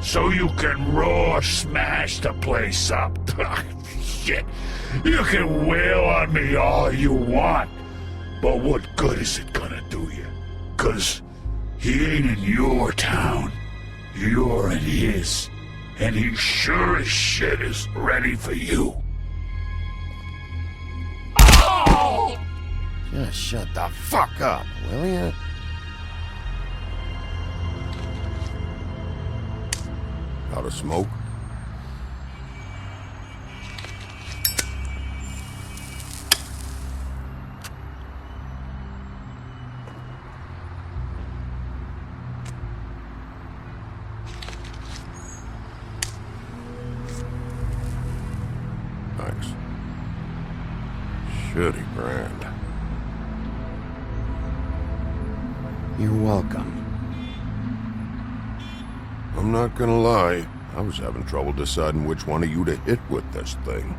So you can roar smash the place up. Shit. You can wail on me all you want, but what good is it gonna do you? 'Cause he ain't in your town. You're in his. And he sure as shit is ready for you. Oh! Just shut the fuck up, will ya? Got a smoke? Thanks. Shitty brand. You're welcome. I'm not gonna lie, I was having trouble deciding which one of you to hit with this thing.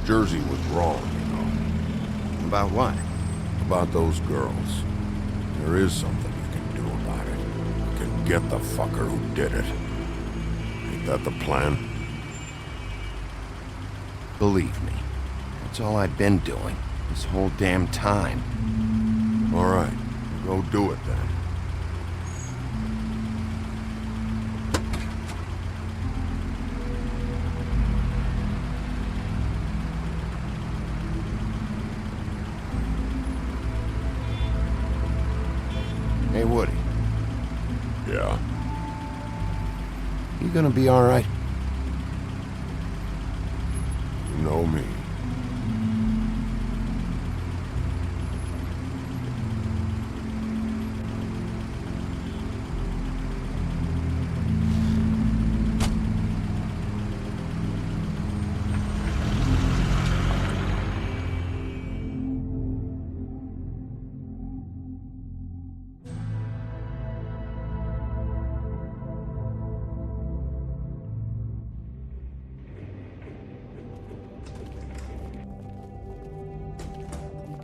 Jersey was wrong, you know. About what? About those girls. There is something you can do about it. You can get the fucker who did it. Ain't that the plan? Believe me. That's all I've been doing, this whole damn time. All right, go do it then. Hey, Woody. Yeah? You gonna be all right? You know me.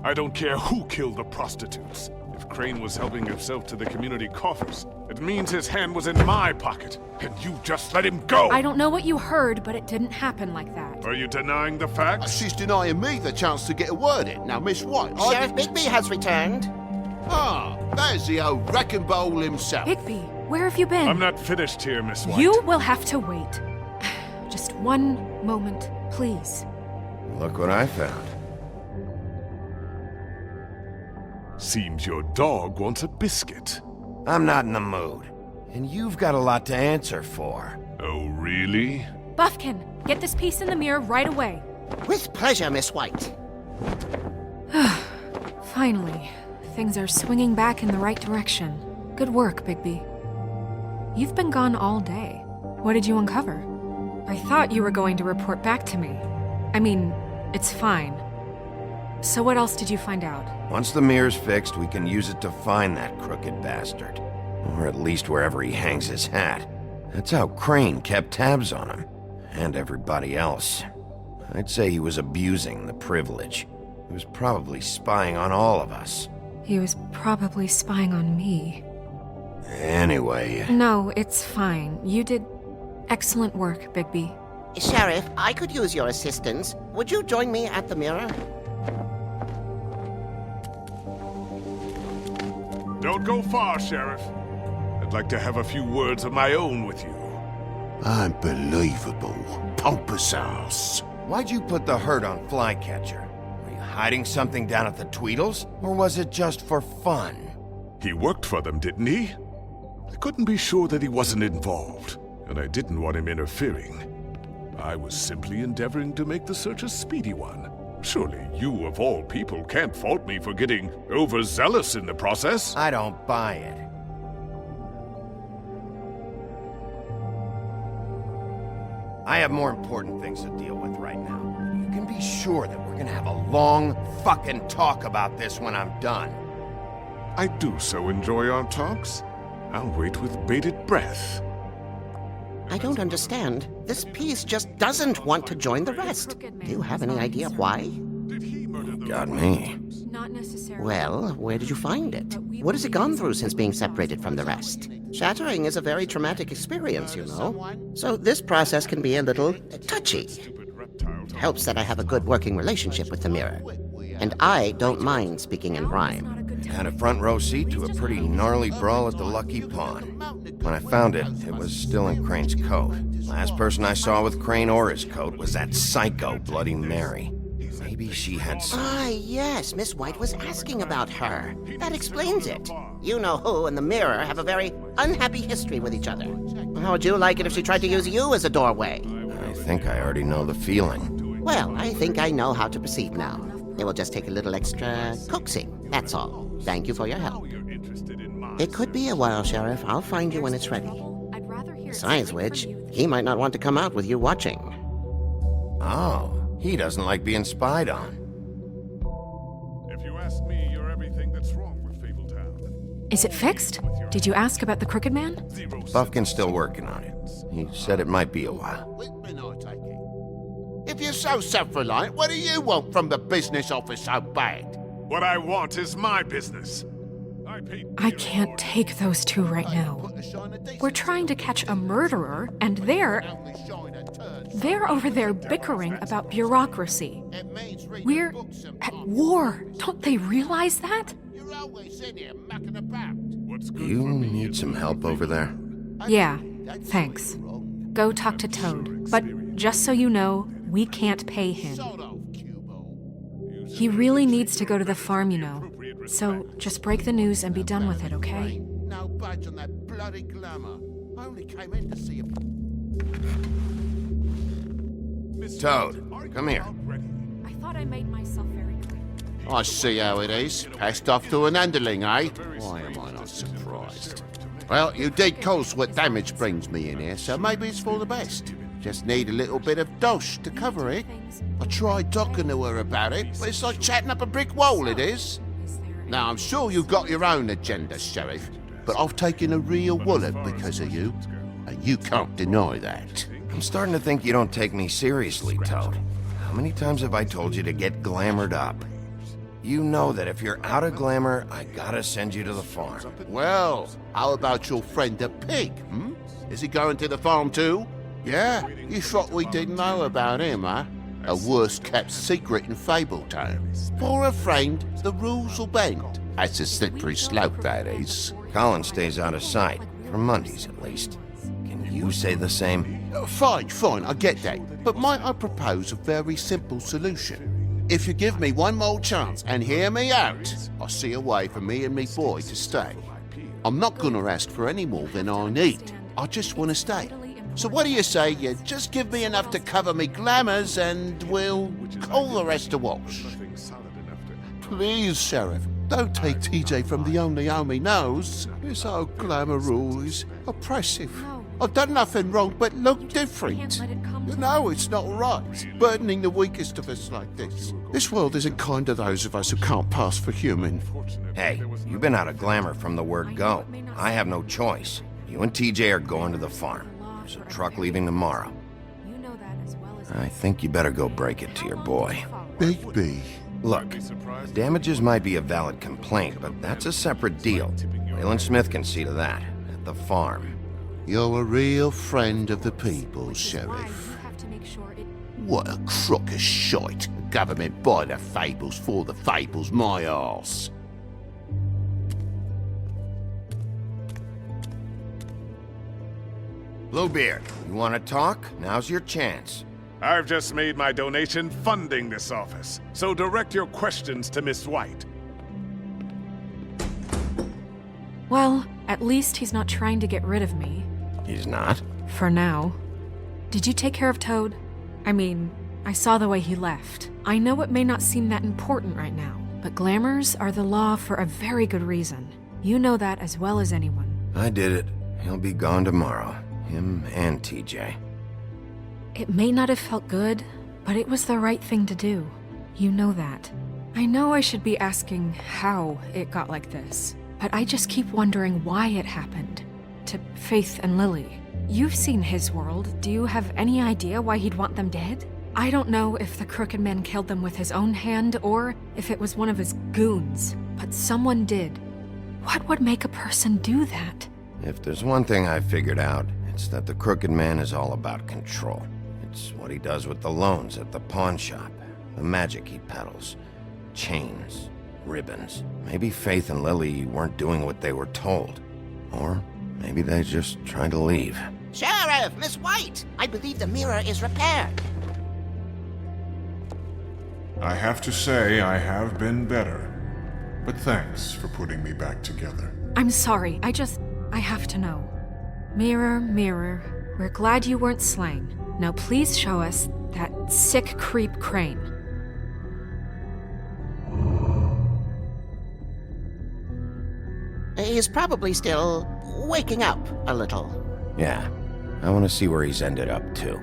I don't care who killed the prostitutes. If Crane was helping himself to the community coffers, it means his hand was in my pocket, and you just let him go! I don't know what you heard, but it didn't happen like that. Are you denying the facts? She's denying me the chance to get a word in. Now, Miss White, Sheriff Bigby has returned. Ah, there's the old wrecking bowl himself. Bigby, where have you been? I'm not finished here, Miss White. You will have to wait. Just one moment, please. Look what I found. Seems your dog wants a biscuit. I'm not in the mood. And you've got a lot to answer for. Oh, really? Buffkin, get this piece in the mirror right away. With pleasure, Miss White. Finally, things are swinging back in the right direction. Good work, Bigby. You've been gone all day. What did you uncover? I thought you were going to report back to me. I mean, it's fine. So what else did you find out? Once the mirror's fixed, we can use it to find that crooked bastard. Or at least wherever he hangs his hat. That's how Crane kept tabs on him. And everybody else. I'd say he was abusing the privilege. He was probably spying on all of us. He was probably spying on me. Anyway... No, it's fine. You did excellent work, Bigby. Sheriff, I could use your assistance. Would you join me at the mirror? Don't go far, Sheriff. I'd like to have a few words of my own with you. Unbelievable. Pompous ass. Why'd you put the hurt on Flycatcher? Were you hiding something down at the Tweedles? Or was it just for fun? He worked for them, didn't he? I couldn't be sure that he wasn't involved, and I didn't want him interfering. I was simply endeavoring to make the search a speedy one. Surely you, of all people, can't fault me for getting overzealous in the process. I don't buy it. I have more important things to deal with right now. You can be sure that we're gonna have a long fucking talk about this when I'm done. I do so enjoy our talks. I'll wait with bated breath. I don't understand. This piece just doesn't want to join the rest. Do you have any idea why? Got me. Not necessarily. Well, where did you find it? What has it gone through since being separated from the rest? Shattering is a very traumatic experience, you know. So this process can be a little touchy. It helps that I have a good working relationship with the mirror. And I don't mind speaking in rhyme. Had a front row seat to a pretty gnarly brawl at the Lucky Pond. When I found it, it was still in Crane's coat. Last person I saw with Crane or his coat was that psycho Bloody Mary. Maybe she had some... Ah, yes, Miss White was asking about her. That explains it. You know who and the mirror have a very unhappy history with each other. How would you like it if she tried to use you as a doorway? I think I already know the feeling. Well, I think I know how to proceed now. It will just take a little extra coaxing, that's all. Thank you for your help. It could be a while, Sheriff. I'll find you when it's ready. Besides which, he might not want to come out with you watching. Oh, he doesn't like being spied on. If you ask me, you're everything that's wrong with Fabletown. Is it fixed? Did you ask about the Crooked Man? Buffkin's still working on it. He said it might be a while. If you're so self-reliant, what do you want from the business office so bad? What I want is my business. I can't take those two right now. We're trying to catch a murderer, and they're over there bickering about bureaucracy. We're at war. Don't they realize that? You need some help over there? Yeah, thanks. Go talk to Toad. But just so you know, we can't pay him. He really needs to go to the farm, you know. So just break the news and be done with it, okay? No budge on that bloody glamour. I only came in to see Toad, come here. I thought I made myself very clear. I see how it is. Passed off to an underling, eh? Why am I not surprised? Well, you did cause what damage brings me in here, so maybe it's for the best. Just need a little bit of dosh to cover it. I tried talking to her about it, but it's like chatting up a brick wall, it is. Now, I'm sure you've got your own agenda, Sheriff, but I've taken a real wallop because of you, and you can't deny that. I'm starting to think you don't take me seriously, Toad. How many times have I told you to get glamored up? You know that if you're out of glamour, I gotta send you to the farm. Well, how about your friend the pig, hmm? Is he going to the farm too? Yeah? You thought we didn't know about him, huh? A worst-kept secret in Fabletown. For a friend, the rules will bend. That's a slippery slope, that is. Colin stays out of sight, for Mondays at least. Can you say the same? Fine, I get that. But might I propose a very simple solution? if you give me one more chance and hear me out, I'll see a way for me and me boy to stay. I'm not gonna ask for any more than I need. I just want to stay. So what do you say you just give me enough to cover me glamours and we'll call the rest a wash? Please, Sheriff, don't take TJ from the only home he knows. This old glamour rule is oppressive. I've done nothing wrong but look different. You know it's not right, burdening the weakest of us like this. This world isn't kind to those of us who can't pass for human. Hey, you've been out of glamour from the word go. I have no choice. You and TJ are going to the farm. There's a truck leaving tomorrow. I think you better go break it to your boy. Bigby. Look, damages might be a valid complaint, but that's a separate deal. Waylon Smith can see to that, at the farm. You're a real friend of the people, Sheriff. What a crock of shite. Government by the Fables, for the Fables, my arse. Bluebeard, you want to talk? Now's your chance. I've just made my donation funding this office, so direct your questions to Miss White. Well, at least he's not trying to get rid of me. He's not? For now. Did you take care of Toad? I mean, I saw the way he left. I know it may not seem that important right now, but glamours are the law for a very good reason. You know that as well as anyone. I did it. He'll be gone tomorrow. Him and TJ. It may not have felt good, but it was the right thing to do. You know that. I know I should be asking how it got like this, but I just keep wondering why it happened. To Faith and Lily. You've seen his world. Do you have any idea why he'd want them dead? I don't know if the Crooked Man killed them with his own hand or if it was one of his goons, but someone did. What would make a person do that? If there's one thing I figured out, it's that the Crooked Man is all about control. It's what he does with the loans at the pawn shop, the magic he peddles, chains, ribbons. Maybe Faith and Lily weren't doing what they were told. Or maybe they just tried to leave. Sheriff, Miss White! I believe the mirror is repaired. I have to say I have been better. But thanks for putting me back together. I'm sorry, I have to know. Mirror, mirror, we're glad you weren't slain. Now please show us that sick creep Crane. He's probably still waking up a little. Yeah, I want to see where he's ended up, too.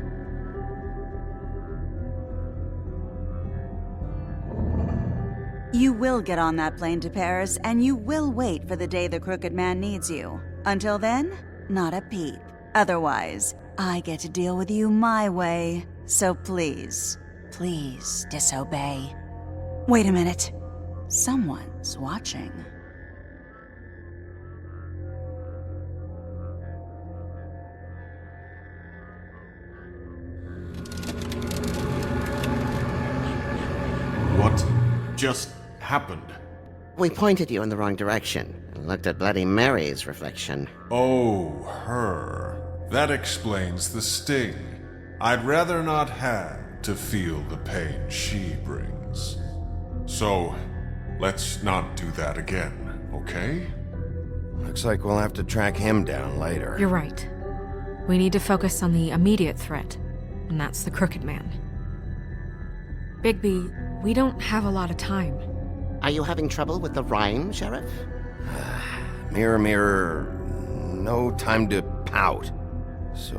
You will get on that plane to Paris, and you will wait for the day the Crooked Man needs you. Until then, not a peep. Otherwise, I get to deal with you my way. So please, please disobey. Wait a minute. Someone's watching. What just happened? We pointed you in the wrong direction and looked at Bloody Mary's reflection. Oh, her. That explains the sting. I'd rather not have to feel the pain she brings. So, let's not do that again, okay? Looks like we'll have to track him down later. You're right. We need to focus on the immediate threat, and that's the Crooked Man. Bigby, we don't have a lot of time. Are you having trouble with the rhyme, Sheriff? Mirror, mirror, no time to pout. So,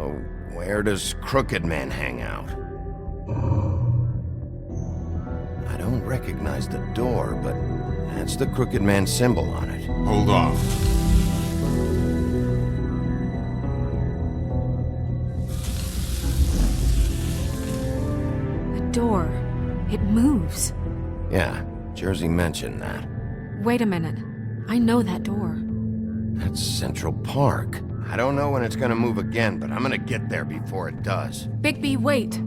where does Crooked Man hang out? I don't recognize the door, but that's the Crooked Man symbol on it. Hold on. The door. It moves. Yeah, Jersey mentioned that. Wait a minute. I know that door. That's Central Park. I don't know when it's gonna move again, but I'm gonna get there before it does. Bigby, wait!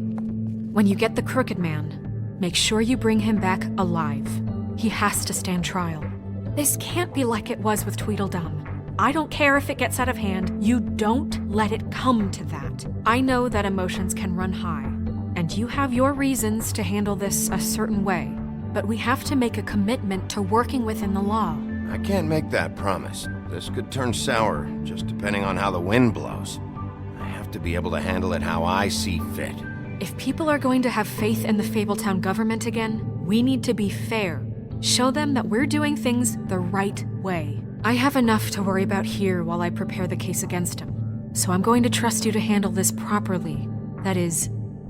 When you get the Crooked Man, make sure you bring him back alive. He has to stand trial. This can't be like it was with Tweedledum. I don't care if it gets out of hand. You don't let it come to that. I know that emotions can run high, And you have your reasons to handle this a certain way. But we have to make a commitment to working within the law. I can't make that promise. This could turn sour, just depending on how the wind blows. I have to be able to handle it how I see fit. If people are going to have faith in the Fabletown government again, we need to be fair. Show them that we're doing things the right way. I have enough to worry about here while I prepare the case against him. So I'm going to trust you to handle this properly. That is,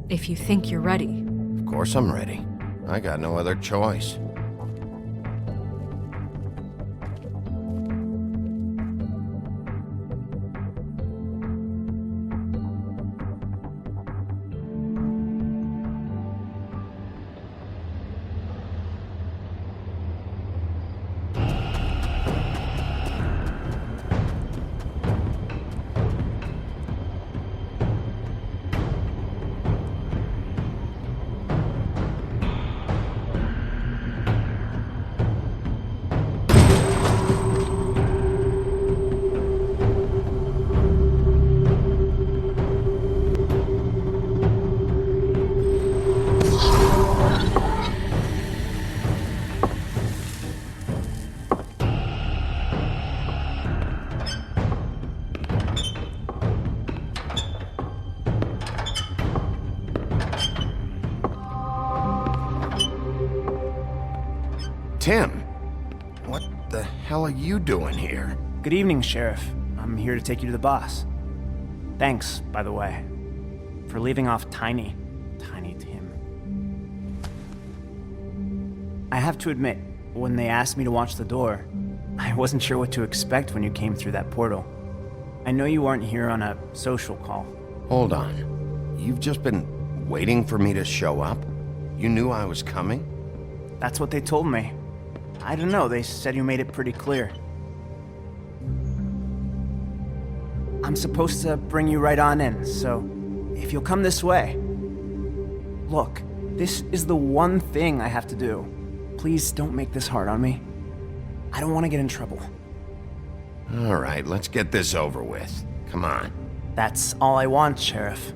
if you think you're ready. Of course I'm ready. I got no other choice. Tim, what the hell are you doing here? Good evening, Sheriff. I'm here to take you to the boss. Thanks, by the way, for leaving off Tiny Tim. I have to admit, when they asked me to watch the door, I wasn't sure what to expect when you came through that portal. I know you weren't here on a social call. Hold on. You've just been waiting for me to show up? You knew I was coming? That's what they told me. I don't know, they said you made it pretty clear. I'm supposed to bring you right on in, so if you'll come this way. Look, this is the one thing I have to do. Please don't make this hard on me. I don't want to get in trouble. All right, let's get this over with. Come on. That's all I want, Sheriff.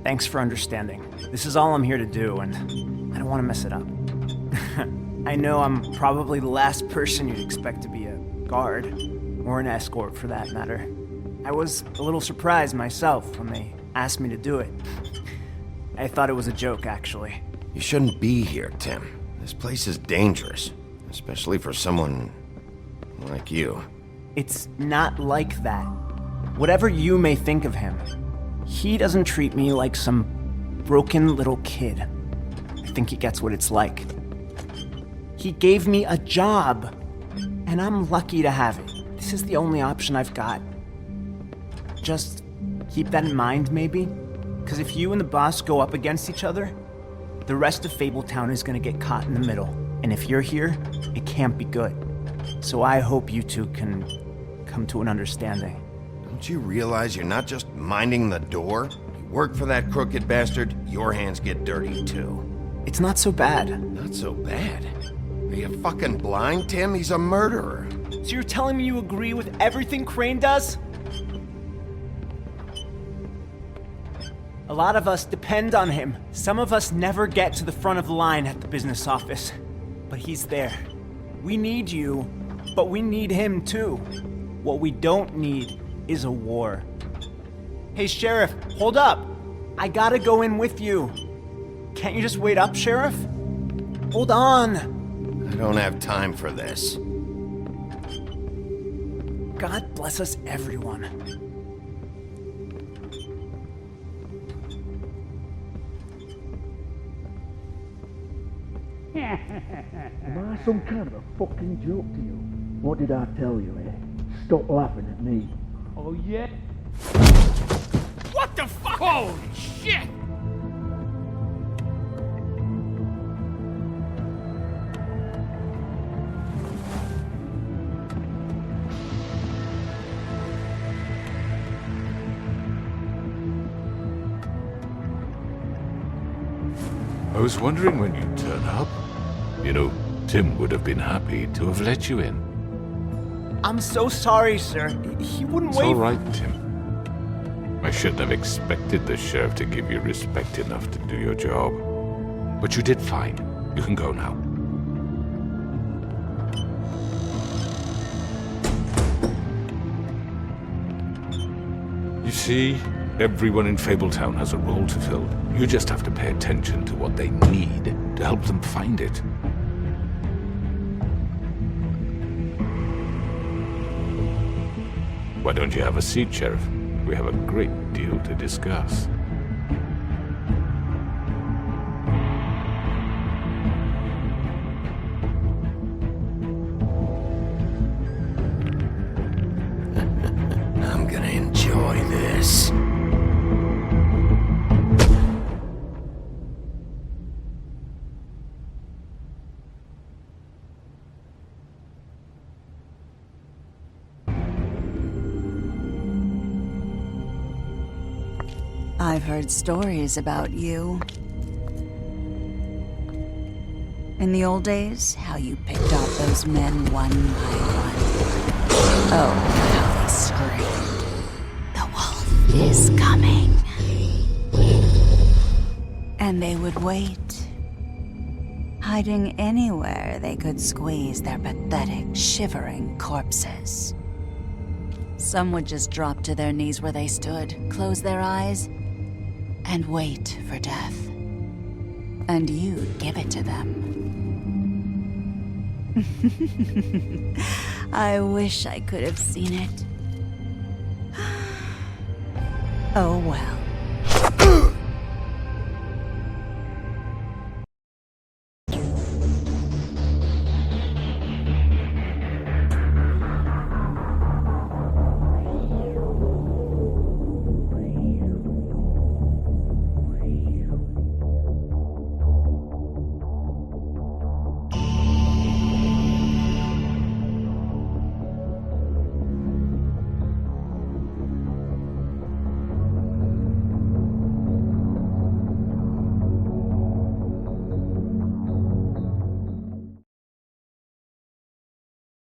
Thanks for understanding. This is all I'm here to do, and I don't want to mess it up. I know I'm probably the last person you'd expect to be a guard, or an escort for that matter. I was a little surprised myself when they asked me to do it. I thought it was a joke, actually. You shouldn't be here, Tim. This place is dangerous, especially for someone like you. It's not like that. Whatever you may think of him, he doesn't treat me like some broken little kid. I think he gets what it's like. He gave me a job, and I'm lucky to have it. This is the only option I've got. Just keep that in mind, maybe? Because if you and the boss go up against each other, the rest of Fabletown is gonna get caught in the middle. And if you're here, it can't be good. So I hope you two can come to an understanding. Don't you realize you're not just minding the door? You work for that crooked bastard, your hands get dirty too. It's not so bad. Not so bad? Are you fucking blind, Tim? He's a murderer. So you're telling me you agree with everything Crane does? A lot of us depend on him. Some of us never get to the front of the line at the business office. But he's there. We need you, but we need him too. What we don't need is a war. Hey, Sheriff, hold up. I gotta go in with you. Can't you just wait up, Sheriff? Hold on. I don't have time for this. God bless us, everyone. Am I some kind of a fucking joke to you? What did I tell you, eh? Stop laughing at me. Oh, yeah? What the fuck? Holy shit! I was wondering when you'd turn up. You know, Tim would have been happy to have let you in. I'm so sorry, sir. He wouldn't It's wait. all right, Tim. I shouldn't have expected the sheriff to give you respect enough to do your job. But you did fine. You can go now. You see, everyone in Fabletown has a role to fill. You just have to pay attention to what they need to help them find it. Why don't you have a seat, Sheriff? We have a great deal to discuss. I'm gonna enjoy this. I've heard stories about you. In the old days, how you picked off those men one by one. Oh, how they screamed. The wolf is coming. And they would wait, hiding anywhere they could squeeze their pathetic, shivering corpses. Some would just drop to their knees where they stood, close their eyes, and wait for death. And you'd give it to them. I wish I could have seen it. Oh well.